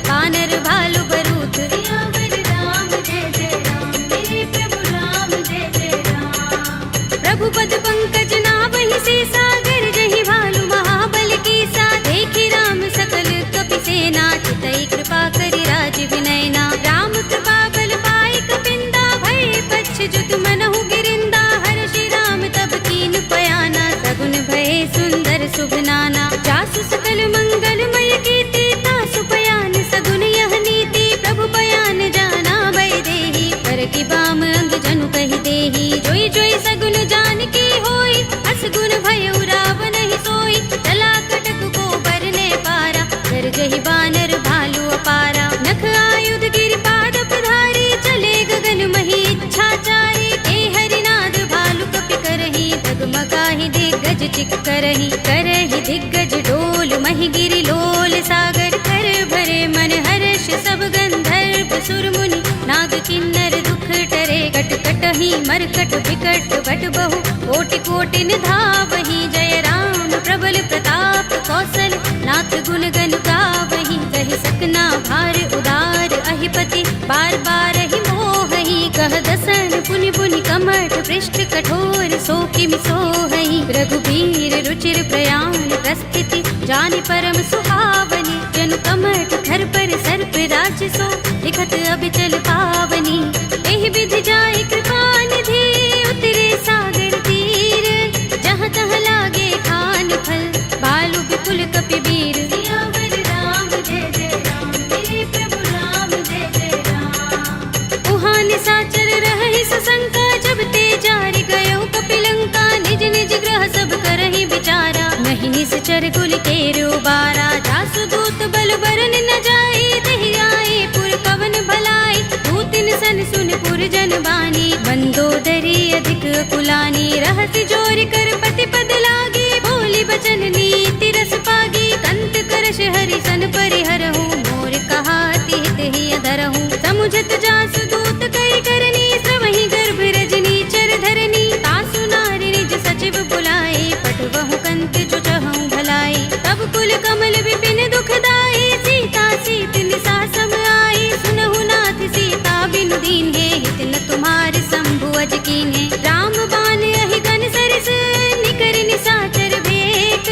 वानर भालु बरूथ। सियावर राम जय जय राम, मेरे प्रभु राम जय जय राम। प्रभु पद पंकज नावहि सीसा, गरजहि भालु महाबल कीसा। देखि राम सकल कपि सेना, चितई कृपा करि राज विनयना। राम कृपा बल पाई कपिंदा, भय पच्छ जुत मनहु गिरिंदा। हर्षि राम तब कीन पयाना, सगुन भय सुंदर शुभ नाना। जासु सकल मंगलमय कीर्ति, तासु पयान सगुन यह नीति। प्रभु पयान जाना भय देहि, कर की बाम अंग जनु कहि देहि। जोई जोई सगुन जानकी होई, असगुन भय रावण ही सोई। चला कटक को बरने पारा, कर जहि बानर भालु अपारा। नख आयुध गिरि पाद पधारी, चले गगन मही इच्छाचारी। के हरिनाद भालु कपि करहि, डगमगाहि दिग्गज चिक करहि। करहि दिग्गज डोल महि गिरि लोल सागर। कर भरे मन हर्ष सब गंधर्व सुर मुनि, नाग किन्नर दुख टरे। कट कटहि मरकट विकट बट बहु, कोटि कोटि निधावहि। जय राम प्रबल प्रताप कौशल, नाथ गुण गन गावहि। कहि सकना भार उदार अहि कहि पति बार बार ही मोहहि कह दसन पुनि पुनि कमठ पृष्ठ कठोर सो किमि सोहहि रघुबीर रुचिर प्रयाण प्रस्थिति जानि परम सुहावनी जनु कमठ धर पर सर्प राज सो लिखत अबिचल पावनी एहि विधि जाय कृपा निधि उतरे सागर तीर जहाँ तहाँ लागे खान फल भालु विपुल कपिवीर सियावर राम जय जय राम मेरे प्रभु राम जय जय राम उहाँ निशाचर रहहि सशंका जब ते जारि गयो कपिलंका निज निज ग्रह सब करहि विचारा नहीं निश्चर कुल केरो बारा जासु दूत बल बरन न जाई दहि आए पुर पवन भलाई दूतिन सन सुन पुर जन बानी मंदोदरी अधिक कुलानी रहसि जोर कर पति पद लागी बोली बचन नीति रस पागी कंत करश हरि सन परिहरहु मोर कहाति हित ही अधरहु समुझत जासु दूत कई करनी श्रवहि गर्भ रजनी चर धरनी तासु नारी निज सचिव बुलाए पटवहु कंत जो चहु भलाई तब कुल कमल विपिन दुखदाई सीता सीत निसा सम आई सुनहु नाथ सीता बिनु दीन है हित न तुम्हारे शंभु अज कीन्हे राम बाण अहि गन सरिस निकर निशाचर भेक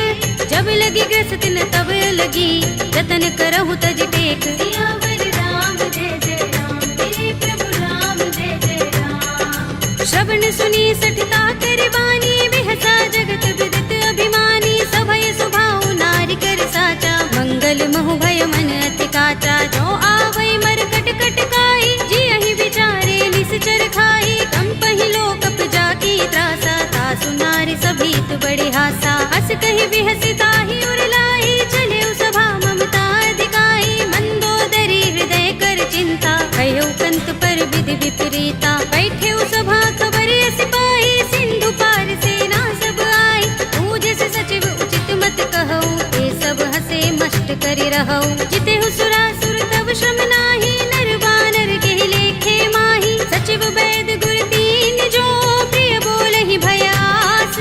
जब लगी ग्रस्त न तब लगी जतन करहु तज टेक सियावर राम जय जय राम मेरे प्रभु राम जय जय राम श्रवण सुनी सठता कर बानी बिहसा जगत विदित अभिमानी सभय सुभाउ नारी कर साचा मंगल महु भय मन अति काचा जो आवै मर कट कट काई जी अहि विचारे निश्चर खाई कंपहि लोकप जाकी त्रासा तासु नारी सभीत बड़े हासा हस कहि बिहसि ताहि उरलाई चले सभा ममता अधिकाई मंदोदरी हृदय कर चिंता कहो कंत पर विधि विपरीता बैठे सभा खबर सिपाही सिंधु पार सेना सब आई पूजे से सचिव उचित मत कहो ये सब हसे मष्ट करि रहो जिते सुरासुर तब श्रम नाही नर बानर के लेखे माही सचिव वैद गुर तीन जो प्रिय बोलहि भयास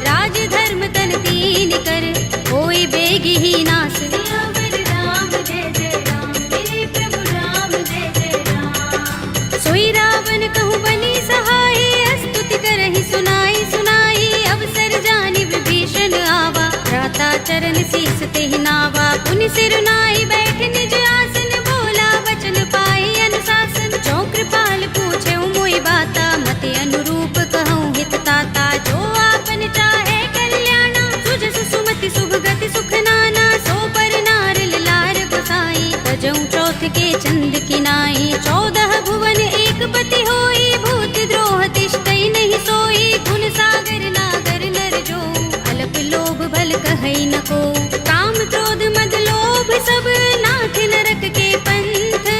राज धर्म तन तीन कर होई बेगी ही नास सियावर राम जय जय राम मेरे प्रभु राम जय जय राम सोई रावण कहूँ बनी सहाय स्तुति करहि सुनाई सुनाई अवसर जानि विभीषण आवा भ्राता चरण शीस तेहि नावा पुनि सिर नाई बैठ निज आसन बोला वचन पाई अनुशासन जो कृपाल पूछे मोहि बाता मति अनुरूप कहूँ हित ताता जो आपन चाहे कल्याणा सुजस सुमति शुभ गति सुख नाना सो पर नार लार गोसाई बजऊं चौथ के चंद किनाई 14 भुवन एक पति होई भूत द्रोह तिष्ठई नहीं सोई गुण सागर नागर नर जो अल्प लोभ भल कहई न को काम क्रोध मद लोभ सब नाथ नरक के पंथ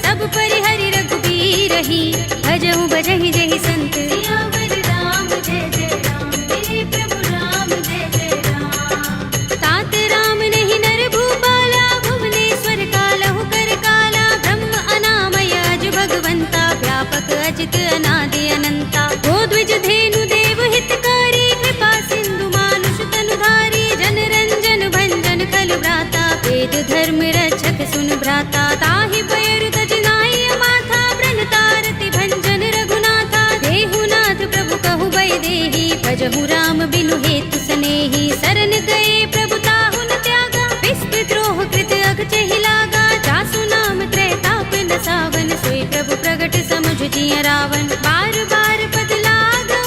सब परिहरि रघुबीर ही भजहु भजहि जहि संत सियावर राम जय जय राम मेरे प्रभु राम जय जय राम तात राम नहीं नर भूपाला भुवनेश्वर कालहु कर काला ब्रह्म अनामय अज भगवंता व्यापक अजित अनादि अनंता गोद्विज धेनु देव हितकारी कृपा सिंधु मानुष तनुधारी जन रंजन भंजन खल भ्राता वेद धर्म रक्षक सुन भ्राता ताहि बयरु तज नाई माथा ब्रन तारति भंजन रघुनाथा देहुनाथ प्रभु कहु बै देहि भजहु राम बिनु हेतु सनेहि शरण गए प्रभु ताहु न त्यागा विस्तृत द्रोह कृत अगचहि लागा जासु नाम त्रैताप न सावन सोई प्रभु प्रगट समुझ जिय रावण बार बार पद लागो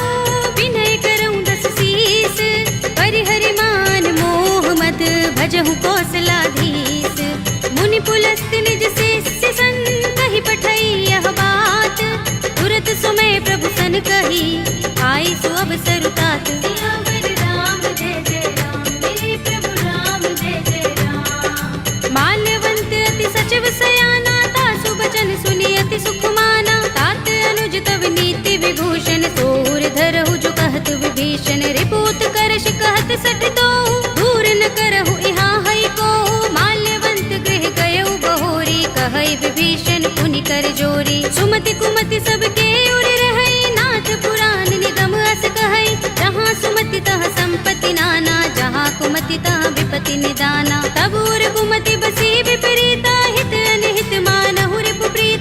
विनय करऊं दस शीस परिहरि मान मोह मद भजहु कौशलाधीश मुनि पुलस्त निज शिष्य संग कहि पठई यह बात तुरत सुमय प्रभु सन कही आई सु अवसर तात सियावर राम जय जय राम मेरे प्रभु राम जय जय राम माल्यवंत अति सचिव सयाना तासु बचन सुनि अति सुख माना तात अनुज तव नीति विभूषण सोर धरहु जो कहत विभीषण रिपूत करश कहत सठ दो दूर न करहु इहाँ है को माल्यवंत गृह गयो बहोरी कहई विभीषण पुनि कर जोरी सुमति कुमति सबके उर रहई नाथ पुराण निगम अस कहई जहाँ सुमति तह संपत्ति नाना जहाँ कुमति तह विपति निदाना तब उर कुमति बसी विपरीता हित अनहित मानहु रिपु प्रिय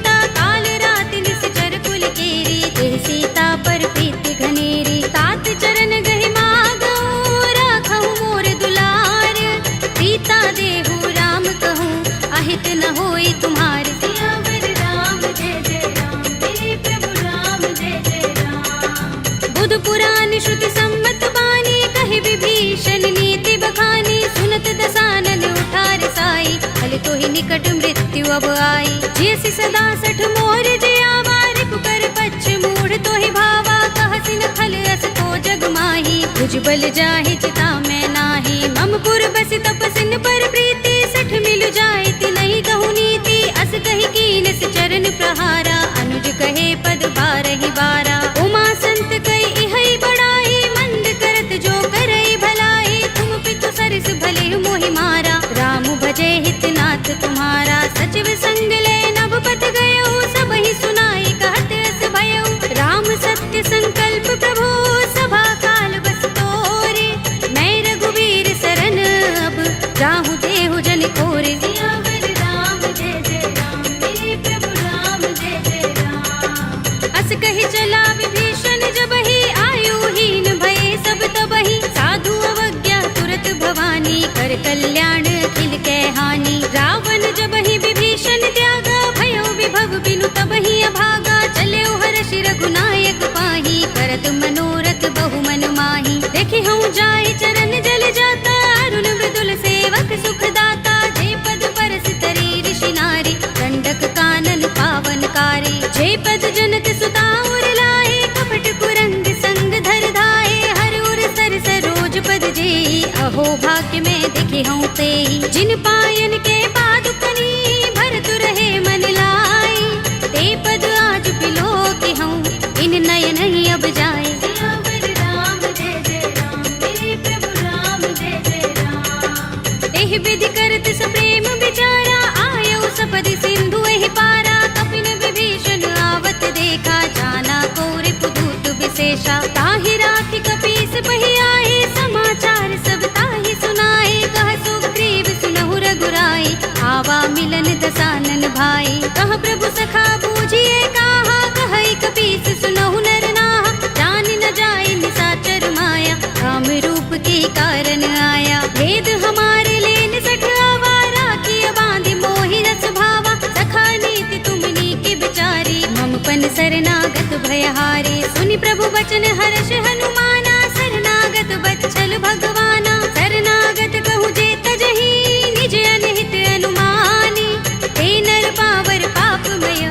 पुराण श्रुति सम्मत बानी, कहे विभीषण नीति बखानी। सुनत दसानन उठार साई, फल तो ही निकट मृत्यु अब आई। जियसि सदा सठ मोर जियावा, रिपु कर पच्छ मूढ़ तो ही भावा। कहसि न खल अस तो जग माही, भुजबल जाहि चिता में नाही। मम पुर बसि तपसिन पर प्रीति, सठ मिल जाए तिनहि कहु नीति। अस कहि कीनस चरण प्रहारा, अनुज कहे पद बारहि बारा। उमा संत कई इहै बड़ाई, मंद करत जो करई भलाई। तुम पितु सरस भले मोहि मारा, राम भजे हितनाथ तुम्हारा। सचिव संग ले नभपत गयो, सबहि सुनाई कहत अस भयउ। राम सत्य संकल्प प्रभु, सभा काल बस तोरे। मैं रघुवीर सरन अब, जाहु देहु जन कोरे। सियावर राम जय जय राम, मेरे प्रभु राम जय जय राम। अस कहि चला विभीषण जबहि, आयुहीन भये सब तबहि। साधु अवज्ञा तुरत भवानी, कर कल्याण अखिल कै हानि। रावण जबहि विभीषण त्यागा, भयो विभव बिनु तबहि अभागा। चल्यो हर्षि रघुनायक पाहि, करत मनोरथ बहु मन माहि। देखि हूँ जाय चरण जल जाता, अरुण मृदुल सेवक सुख दाता। जे पद परस तरी ऋषि नारी, दंडक कानन पावनकारी। जे पद जनत सुता उर लाए, कपट कुरंग संग धर धाए। हर उर सर सरोज पद जेई, अहो भाग्य में देखे हूँ तेई। जिन पायन के पादुकनी, भरत रहे मन लाई। ते पद आज बिलो के हूँ, इन नयन ही अब जाए। सियावर राम जय जय राम, मेरे प्रभु राम जय जय राम। एहि विधि करत सप्रेम विचारा, आयो सपदि सिंधु एहि पारा। कपिन विभीषण आवत देखा, जाना कौरि पुदूत विशेषा। ताहि राखि कपीस बहि आए, समाचार सब ताहि सुनाए। कह सुग्रीव सुनहु रघुराई, आवा मिलन दसानन भाई। कह प्रभु सखा बूझिए काहा, कहई कपीस सुनहु नर नाहा। जान न जाए निसाचर माया, काम रूप के कारण आया। भेद हमारे लेन सठ आवारा, किया बांधि मोहि रस भावा। सखा नीति तुमनी के बिचारी, मम पन शरणागत भयहारी। सुनि प्रभु बचन हर्ष हनुमाना, शरणागत बच्चल भगवाना। शरणागत कहु जे तजहि, निज अनहित अनुमानी। ते नर पावर पापमय,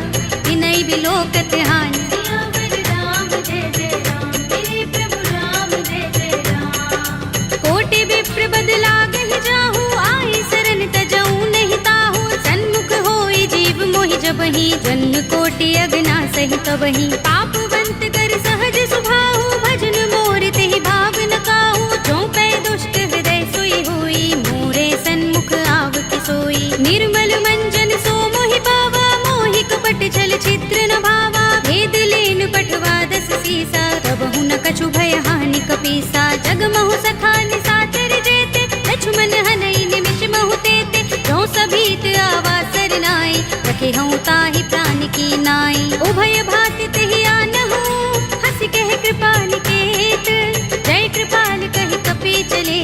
विनय बिलोकत हानि। सियावर राम जय जय राम, मेरे प्रभु राम जय जय राम। कोटि विप्र बदलागहि जाहु, आई शरण तजऊ नहीं ताहु। सन्मुख होई जीव मोहि जबहि, जन्म कोटि अगना सहि तबहि। पापवंत कर सहज सुभाहु, भजन मोर तेहि भाव न काहू। जो पै दुष्ट हृदय सोई होई, मोरे सन्मुख आव कि सोई। निर्मल मंजन सो मोहि पावा, मोहि कपट छल छिद्र न भावा। भेद लेन पठवा दस सीसा, तबहु न कछु भय हानि कपीसा। जग महु सखा निसाचर जेते, लक्ष्मण हनई निमिष महु तेते। जो सभीत आवा सरनाई, रखे हूँ ताहि प्राण की नाई। उभय भाति तेहि आनहु, हंसि कह कृपा निकेत। जय कृपाल कहि कपि चले,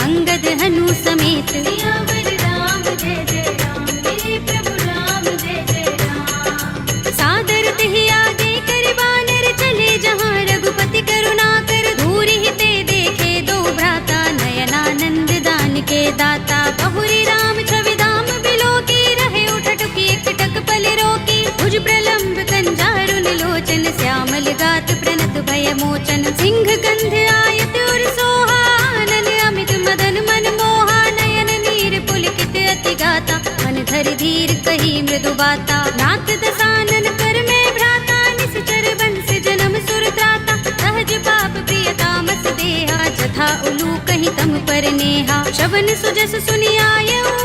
अंगद हनु समेत। सियावर राम जय जय राम, मेरे प्रभु राम जय जय राम। सादर तेहि आगे कर बानर, चले जहाँ रघुपति करुणा कर। धूरि ते देखे दो भ्राता, नयनानंद दान के दाता। बहुरी राम छवि धाम बिलो की, रहे उठटुकी एकटक पल रोकी। भुज प्रलंब कंजारुन लोचन, श्यामल गात प्रणत भय मोचन। सिंह कंध आयत उर सोहा, आनन अमित मदन मन मोहा। नयन नीर पुलकित अति गाता, मन धरि धीर कही मृदु बाता। नाथ दसानन कर में भ्राता, निश्चर बंस जन्म सुर त्राता। सहज पाप प्रिय तामस देहा, जथा उलू कही तम पर नेहा। श्रवण सुजस सुनि आयऊ,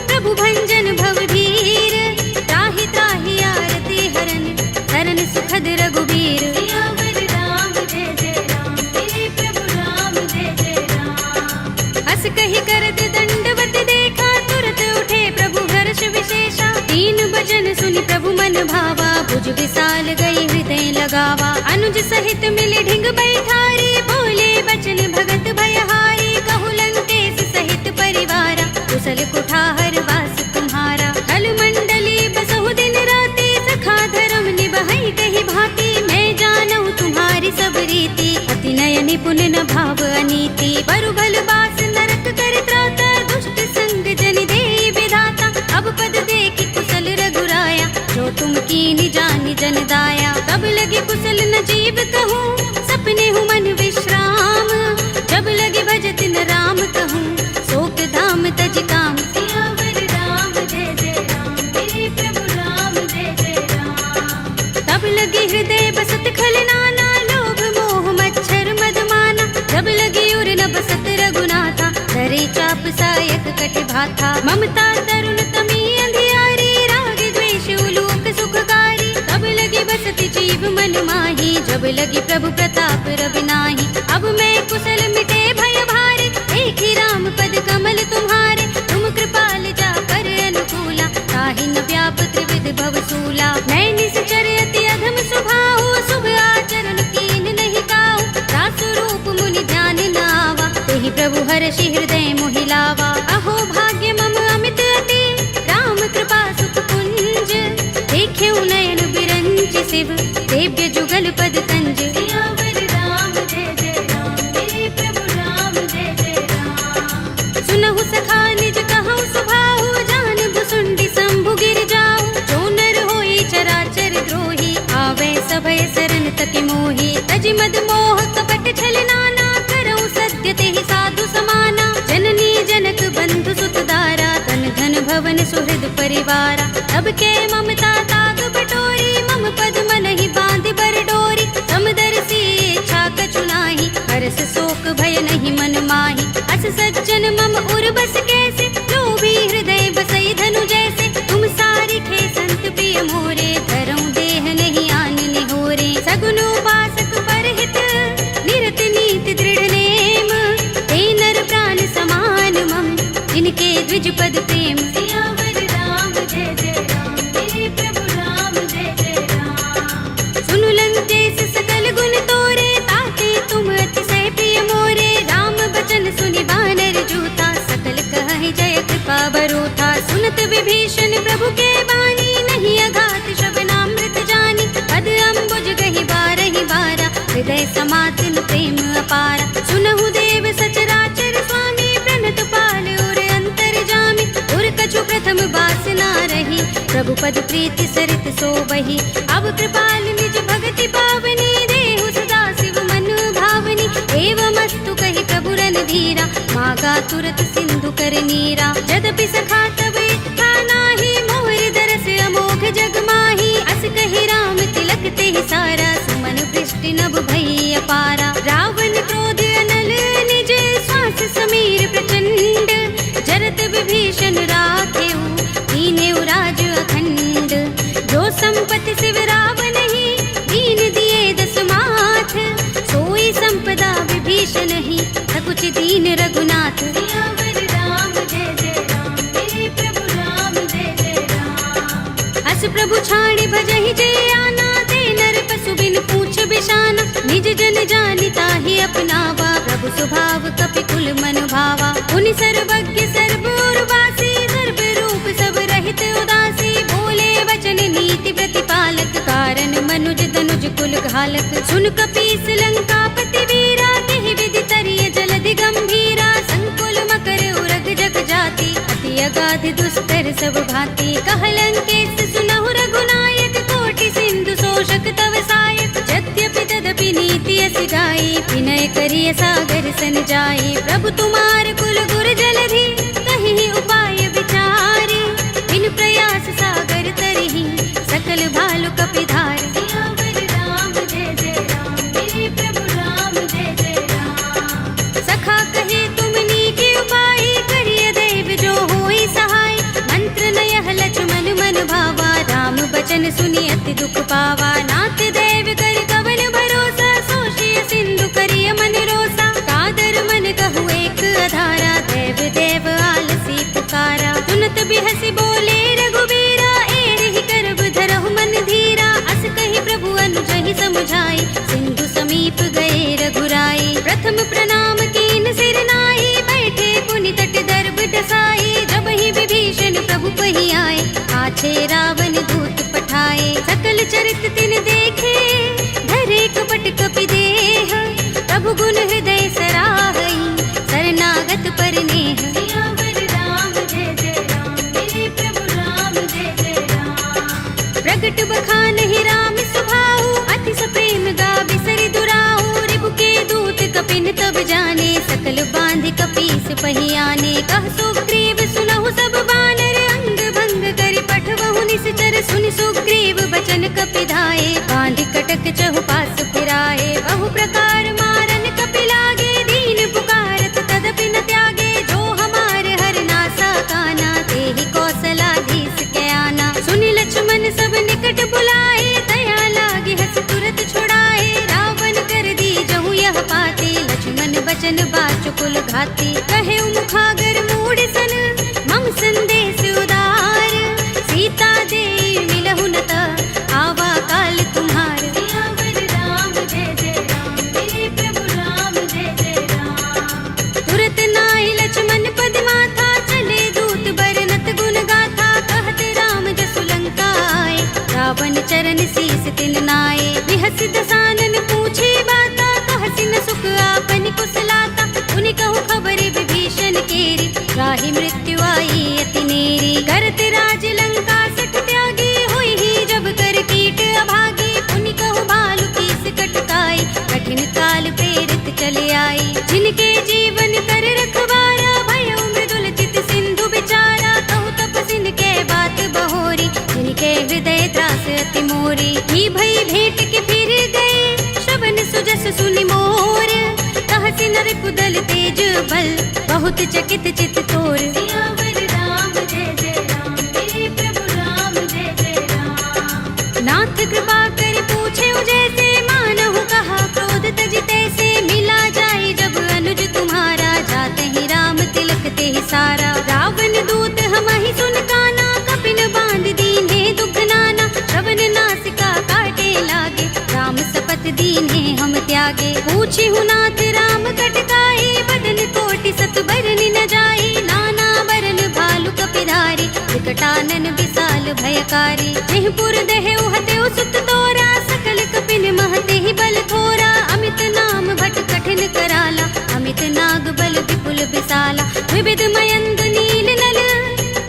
प्रभु भंजन भव धीर। त्राहि त्राहि आरती हरन, शरण सुखद रघुबीर। सियावर राम जय जय राम, मेरे प्रभु राम जय जय राम। हस कहि करत दंडवत देखा, तुरत उठे प्रभु हर्ष विशेषा। दीन बचन सुनि प्रभु मन भावा, भुज विशाल गई हृदय लगावा। अनुज सहित मिले ढिंग बैठारी, बोले बचन भगत भयहारी। कहु लंकेश सहित परिवारा, कुशल कुठार वास तुम्हारा। कल मंडली बसहु दिन राति, सखा धर्म निभाई कही भांति। मैं जानऊ तुम्हारी सब रीति, अति भाव अनीति बरु भल बास नरक कर त्राता दुष्ट संग जन दे विधाता अब पद देखी कुशल रघुराया जो तुम कीनी जानी जन दाया तब लगे कुशल न जीव कहूँ सपने हूँ मन विश्राम जब लगे भजत न राम कहूँ शोक धाम तज काम सियावर राम जय जय राम मेरे प्रभु राम जय जय राम तब लगे हृदय बसत खल नाना लोभ मोह मच्छर मदमाना जब लगे उर न बसत रघुनाथा धरे चाप सायक कट भाथा ममता तरुण तमी अंधियारी राग द्वेष उलोक सुखकारी तब लगे बसत जीव मन माही जब लगी प्रभु प्रताप रवि नाही अब मैं कुशल मिटे भय भारे एक ही राम पद कमल तुम्हारे तुम कृपाल जा कर अनुकूला ताहि न व्याप त्रिविध भव सूला मैं निश्चर अति अधम स्वभाव शुभ आचरण कीन नहीं काऊ दास रूप मुनि ध्यान न आवा तेहि प्रभु हर्षि हृदय मोहिलावा अहो भाग्य मम अमित अति राम कृपा सुख कुंज देखे नयन बिरंज शिव देव्य जुगल पद कंज सियावर राम जय जय राम मेरे प्रभु राम जय जय राम सुनहु सखा निज कहूँ सुभाहु जान भुसुंडी शंभु गिर जाऊ जो नर होई चराचर द्रोही आवे सभय शरण तक मोही तज मद मोह कपट छल नाना करऊँ सत्य तेहि साधु समाना जननी जनक बंधु सुत दारा तन धन भवन सुहृद परिवारा तब के ममता ताग बटोरी मम पद मन ही बांध बर डोरी समदर्शी इच्छा कछु नाही हर्ष शोक भय नहीं मन माही अस सज्जन मम उर बस कैसे लोभी हृदय बसई धनु जैसे तुम सारी खे संत प्रिय मोरे धरऊं देह नहीं आन निहोरे सगुन उपासक परहित निरत नीति दृढ़ नेम ते नर प्राण समान मम जिनके द्विज पद प्रेम सियावर राम जय जय राम मेरे प्रभु राम जय जय राम सुनु लंकेश सकल गुण तोरे ताते तुम अतिशय प्रिय मोरे राम बचन सुनि बानर जूथा सकल कहि जय कृपा बरूथा सुनत विभीषण प्रभु के बानी नहीं अघात श्रवणामृत जानी पद अम्बुज गहि बारहि बारा हृदय समातन प्रेम अपारा सुनहु देव सचराचर स्वामी प्रणत पाल उर अंतर जामी उर कछु प्रथम बासना रही प्रभु पद प्रीति सरित सोबही अब कृपाल निज भगति पावनी देहु सदा शिव मन भावनी एवमस्तु कहि प्रभु रणधीरा मागा तुरत सिंधु कर नीरा यद्यपि सखा तब इच्छा नाही मोर दरस अमोघ जग माही अस कहि राम तिलक तेहि सारा सुमन वृष्टि नभ भई अपारा रावण क्रोध अनल निज श्वास समीर प्रचंड जरत विभीषण राखेऊ दीनेऊ राज अखंड जो संपत्ति शिव रावण ही दीन दिए दस माथ सोई संपदा विभीषण ही सकुच दीन रघुनाथ सियावर राम जय जय राम मेरे प्रभु राम जय जय राम अस प्रभु छाड़ी भजहि जय आना ते नर पशु बिन पूछ बिशाना निज जन जानिता ही अपनावा प्रभु स्वभाव कपि कुल मन भावा उनि सर्वज्ञ सर्वोर्वासी सर्व रूप सब रहित उदासी बोले वचन नीति प्रतिपालक कारण मनुज तनुज कुल घालक सुन कपीस लंकापति वीरा केहि विधि तरिय जलधि गंभीरा संकुल मकर उरग जग जाति अति अगाध दुस्तर सब भांति कहलंकेश सुनहु रघुनायक कोटि सिंधु शोषक तव सायक यद्यपि तदपि नीति अस गाई विनय करिय सागर सन जाई प्रभु तुम्हार कुल गुर जलधि कहि उपाय विचारी बिन प्रयास सागर तरहि सकल भालु कपिधार सियावर राम जय जय राम मेरे प्रभु राम जय जय राम सखा कहे तुम नीके उपाय करिय देव जो होई सहाय मंत्र नयह लक्ष्मण मन भावा राम बचन सुनि अति दुख पावा नाथ देव कर कवन भरोसा सोशिय सिंधु करिय मन रोसा कादर मन कहु एक अधारा देव देव आलसी पुकारा सुनत बिहसी बोले रघुबीरा एहि करब धरहु मन धीरा अस कहि प्रभु अनुजहि समुझाई सिंधु समीप गए रघुराई प्रथम प्रणाम कीन सिर नाई बैठे पुनि तट दर्भ डसाई जब ही विभीषण प्रभु पहि आए आछे रावण दूत पठाए सकल चरित तिन देखे धरे कपट कपि देह प्रभु गुण हृदय सरा प्रकट बखानहि राम सुभाऊ, अति सप्रेम गाबि सरि दुराऊ। रिपु के दूत कपिन तब जाने, सकल बांधि कपीस पहियाने। कह सुग्रीव सुनहु सब बानर, अंग भंग करि पठवहु निश्चर। सुनि सुग्रीव बचन कपि धाये, बांधि कटक चहुपास फिराए। बहु प्रकार मारन कपि लागे, दीन पुकारत तदपि न त्यागे। जो हमारे हरनासा काना, तेहि कौशलाधीश के आना। सुनि लक्ष्मण सब निकट बुलाए, दया लागे हस तुरत छुड़ाए। रावण कर दी जहु यह पाते, लक्ष्मण बचन बाचुकुल घाती। कहे मुखागर मूढ़ सन, मम संदेश उदार। सीता दे मिलहु न त, आवा काल तुम्हार। सियावर राम जय जय राम, मेरे प्रभु राम जय जय राम। तुरत नाहि लक्ष्मण पद माथा, चले दूत बरनत गुण गाथा। कहत राम जसु लंका आए, रावण चरण शीस तिन नाए। बिहस दसानन पूछे बाता, कहसि न सुख आपन कुशलाता। उनि कहु खबर विभीषण केरी, राहि मृत्यु आई अति नेरी। करत राज लंका सठ त्यागी, होई ही जब कर कीट अभागी। उनि कहु भालु कीस कटकाई, कठिन काल प्रेरित चले आई। जिनके जीवन कर रखवारा, भयउ मृदुल चित सिंधु विचारा। कहु तपसिन के बात बहोरी, जिनके हृदय त्रास अति मोरी। ही भई भेंट के फिर गए, श्रवण सुजस सुनि मोर। कहसि नर कुदल तेज बल, बहुत चकित चित तोर। सियावर राम जय जय राम, मेरे प्रभु राम जय जय राम। नाथ कृपा कर पूछे जैसे, मानहु कहा क्रोध तज तैसे। मिला जाए जब अनुज तुम्हारा, जाते ही राम तिलक ते सारा। रावण दूत हमहि सुन काना, कपिन बांध दीन्हे दुख नाना। श्रवण नासिका काटे लागे, राम सपथ दीन्हे हम त्यागे। पूछी नाथ राम कटकाई, बदन कोटि सत बरनि न जाई। नाना बरन भालु कपिधारी, विकटानन विशाल भयकारी। जेहपुर दहेउ हतेउ सुत तोरा, सकल कपिन महते ही बल थोरा। अमित नाम भट कठिन कराला, अमित नाग बल विपुल विशाला। विविध मयंद नील नल,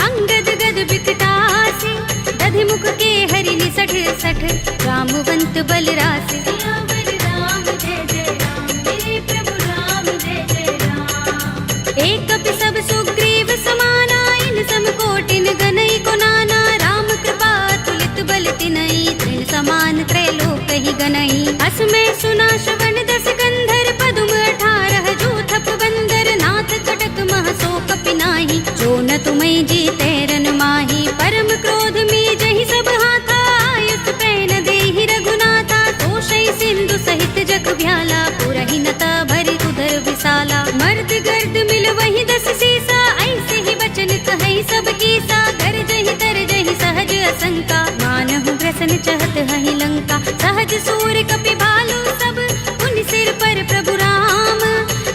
अंगद गद विकटासी। दधि मुख के हरि निसठ सठ, रामवंत बल रासि। सियावर राम जय जय राम, मेरे प्रभु राम जय जय राम। एक कपि सब सुग्रीव समाना, इन सम कोटिन गनई को नाना। राम कृपा तुलित बल तिनई, तृण समान त्रैलोक ही गनई। अस में सुना श्रवण दस गंधर, पदुम 18 जूथप बंदर। नाथ कटक मह सो कपि नाही, जो न तुम्हें जीते रन माही। परम क्रोध में जहि सब हाथा, आयुष पैन देहि रघुनाथा। तोषै सिंधु सहित जग भ्याला, पुरहि नता भरि उदर विशाला। मर्द गर्द मिल वही 10 सीसा, ऐसे ही बचन कहै सब कीसा। गरजहि तरजहि सहज असंका, मानहु ग्रसन चहत हहि लंका। सहज सूर कपि भालु सब, उन सिर पर प्रभु राम।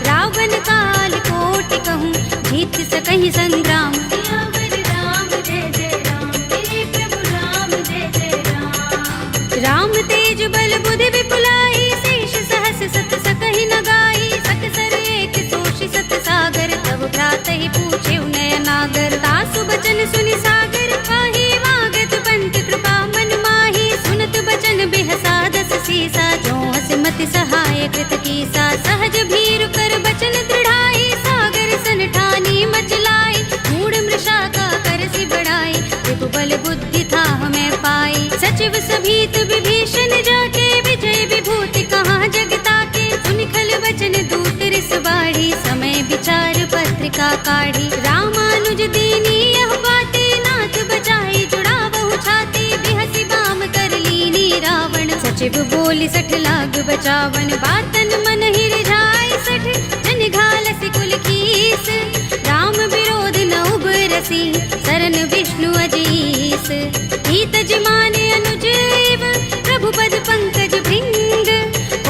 रावण काल कोटि कहूँ, जीत सकहि संग्राम। सियावर राम जय जय राम, मेरे प्रभु राम जय जय राम। राम तेज बल बुद्धि विपुलाई, शेष सहस सत सकहि न गाई। सकसर एक सोषि सत सागर, तब भ्रातहि पूछे नयनागर। तासु बचन सुनि सागर, काहि मागत पंत कृपा मन माही। सुनत बचन बिहसा 10 सीसा, जो हस मति सहाय कृत कीसा। सहज भीरु कर बचन दृढ़ाई, सागर सन ठानी मचलाई। मूढ़ मृषा का करसि बढ़ाई, रिपु बल बुद्धि था हमें पाई। सचिव सभीत विभीषण जाके, विजय विभूति कहाँ जगता के। सुनि खल वचन दूत रिस बाढ़ी, समय विचार पत्रिका काढ़ी। रामानुज दीनी यह बाते, नाथ बचाई जुड़ावहु छाती। बिहसि बाम कर लीनी रावण, सचिव बोली 60 लाग बचावन। बातन मन ही रिझाई 60, जन घालसि कुल कीस। राम विरोध न उबरसी, सरन विष्णु अजीस। हित जिमाने अनुज एव, प्रभु पद पंकज भृंग।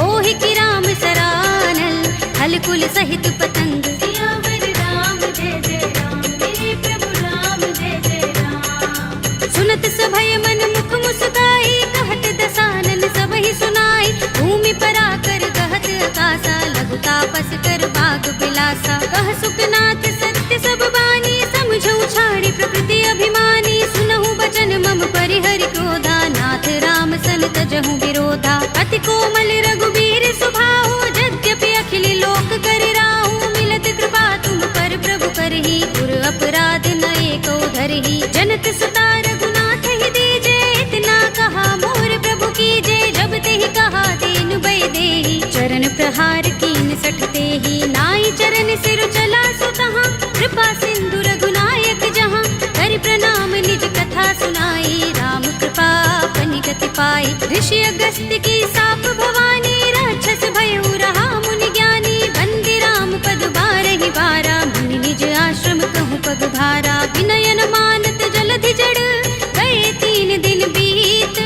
ओहि की राम सरानल, हल कुल सहित पतंग। सियावर राम जय जय राम, मेरे प्रभु राम जय जय राम। सुनत सभय मन मुख मुस्काई, कहत दसानन सबहि सुनाई। भूमि परा कर गहत आकाशा, लघु तापस कर बाग बिलासा। कह सुखनाथ सत्य सब बानी, समझौ छाड़ी प्रकृति अभिमानी। सुनहु बचन मम परिहरि क्रोधा, नाथ कथा। अति कोमल रघुबीर सुभाऊ, यद्यपि अखिल लोक कर राहु। मिलत कृपा तुम पर प्रभु करही, पुर अपराध नए को धरही। जनत सुता रघुनाथ ही दीजे, इतना कहा मोर प्रभु कीजे। जब ते ही कहा दीन भय देहि, चरण प्रहार कीन सठते ही। नाई चरण सिर चला सुतहाँ, कृपा सिंधु रघुनायक जहाँ। कर प्रणाम निज कथा सुनाई, राम कृपा अपनी गति पाई। ऋषि अगस्त्य की साप भवानी, राक्षस भयउ रहा मुनि ज्ञानी। बंदी राम पद बारहि बारा, मुनि निज आश्रम कहूँ पग भारा। विनयन मानत जलधि जड़, गए 3 दिन बीत।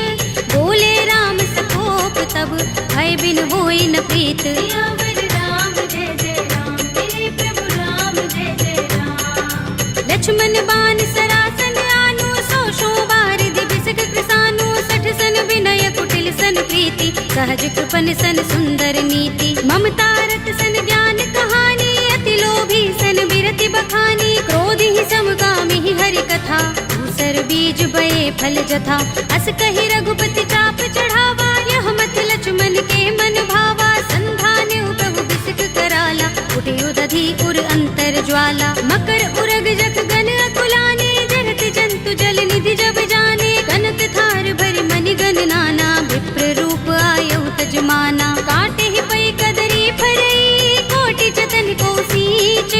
बोले राम सकोप तब, भय बिन होई न प्रीत। सियावर राम जय जय राम, मेरे प्रभु राम जय जय राम। लक्ष्मण बाण सरासन आनु, 100 बारिधि बिसक कृसानु। 60 सन विनय कुटिल सन प्रीति, सहज कृपन सन सुंदर नीति। ममता रत सन ज्ञान कहानी, अति लोभी सन बिरति बखानी। क्रोध ही समकामी ही हरि कथा, दूसर बीज बये फल जथा। अस कहि रघुपति चाप चढ़ावा, यह मत लक्ष्मण के मन भावा। संधान्यु प्रभु बिसक कराला, उठे उदधि उर अंतर ज्वाला। मकर उरग जख गन अकुलाने, जगत जंतु जल निधि जब जाने। कनक थार भरि मनि गण नाना, विप्र रूप आयउ तजमाना। काटे ही पै कदरी फरई, कोटि जतन को सींच।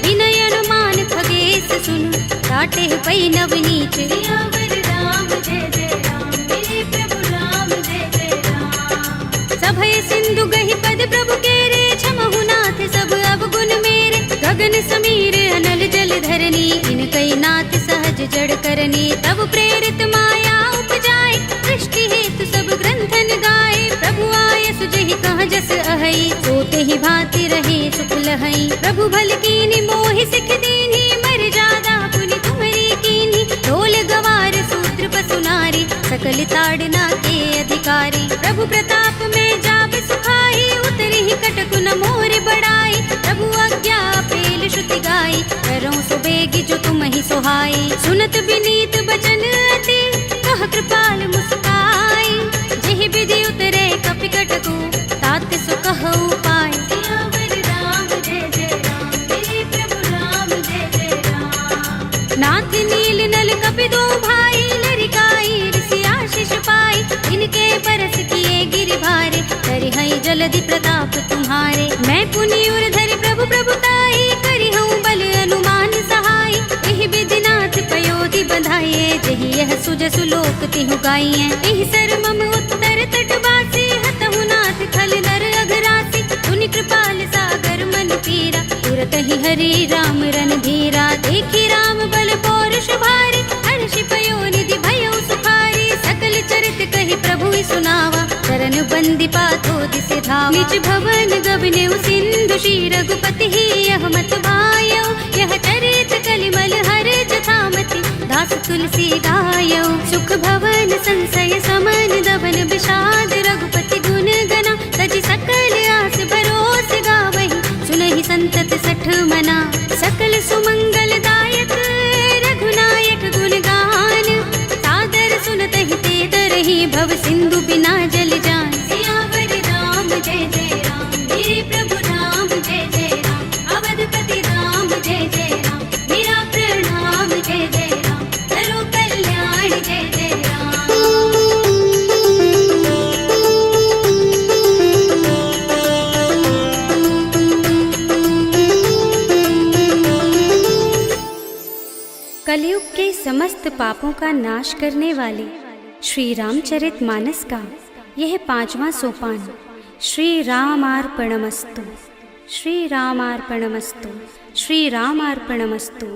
विनय अनुमान खगेश सुन, काटे ही पै नव नीच। सियावर राम जय जय राम, मेरे प्रभु राम जय जय राम। सभय सिंधु गहि पद प्रभु केरे, क्षमहु नाथ सब अवगुण मेरे। गगन समीर अनल जल धरनी, इनकई नाथ सहज जड़ करनी। तब प्रेरित माया उपजाए, सृष्टि हेतु सब ग्रंथन गाए। प्रभु आय सुजहि कह जस अहै, सोते ही भांति रहे सुख लहै। प्रभु भल कीनी मोहि सिख दीन्ही, मर जादा पुनि तुम्हरी कीन्ही। ढोल गवार सूत्र पसु नारी, सकल ताड़ना के अधिकारी। प्रभु प्रताप में जाब सुखाई, उतरी ही कटकु न मोर बड़ाई। प्रभु आज्ञा पेल श्रुति गाई, करऊँ सो बेगी जो तुम ही सोहाई। सुनत विनीत बचन अति, कह कृपाल मुस्काई। जेहि विधि उतरे कपि कटकु, तात सो कहउ पाई। सियावर राम जय जय राम, मेरे प्रभु राम जय जय राम। नाथ नील नल कपि दो भाई, लरिकाई ऋषि आशीष पाई। इनके बरस किए गिरि भारे, करिहई जलधि प्रताप तुम्हारे। मैं पुनि उर धरि प्रभु प्रभुताई, करिहऊँ बल अनुमान सहाय। एहि विधि नाथ पयोधि बधाइए, जेहि यह सुजसु लोक तिहु गाइए। एहि सर मम उत्तर तट बासी, हतहु नाथ खल नर अघरासी। पुनि कृपाल सागर मन पीरा, तुरत ही हरि राम रन धीरा। देखी राम बल पौरुष भारी, हर्षि पयो निधि भयउ सुखारी। सकल चरित कहि प्रभु सुनावा, चरण बंदी पाथो दिसि धावा। निज भवन गबनेउ सिंधु श्री रघुपति ही, यह मत भायौ। यह चरित कलिमल हर जथामति, दास तुलसी गायौ। सुख भवन संशय समन, दबन विषाद रघुपति गुण गना। तजि सकल आस भरोस गावहि, सुनहि संतत सठ मना। सकल सुमंगल दायक रघुनायक गुण गान, सादर सुनत ही ते तरहि, भव सिंधु बिना जल जान। सियावर राम जय जय राम, मेरे प्रभु राम जय जय राम। अवधपति राम जय जय राम, मेरा प्रणाम जय जय राम। करो कल्याण जय जय राम। कलयुग के समस्त पापों का नाश करने वाले श्री रामचरितमानस का यह 5वां सोपान श्री रामार्पणमस्तु, श्री रामार्पणमस्तु, श्री रामार्पणमस्तु।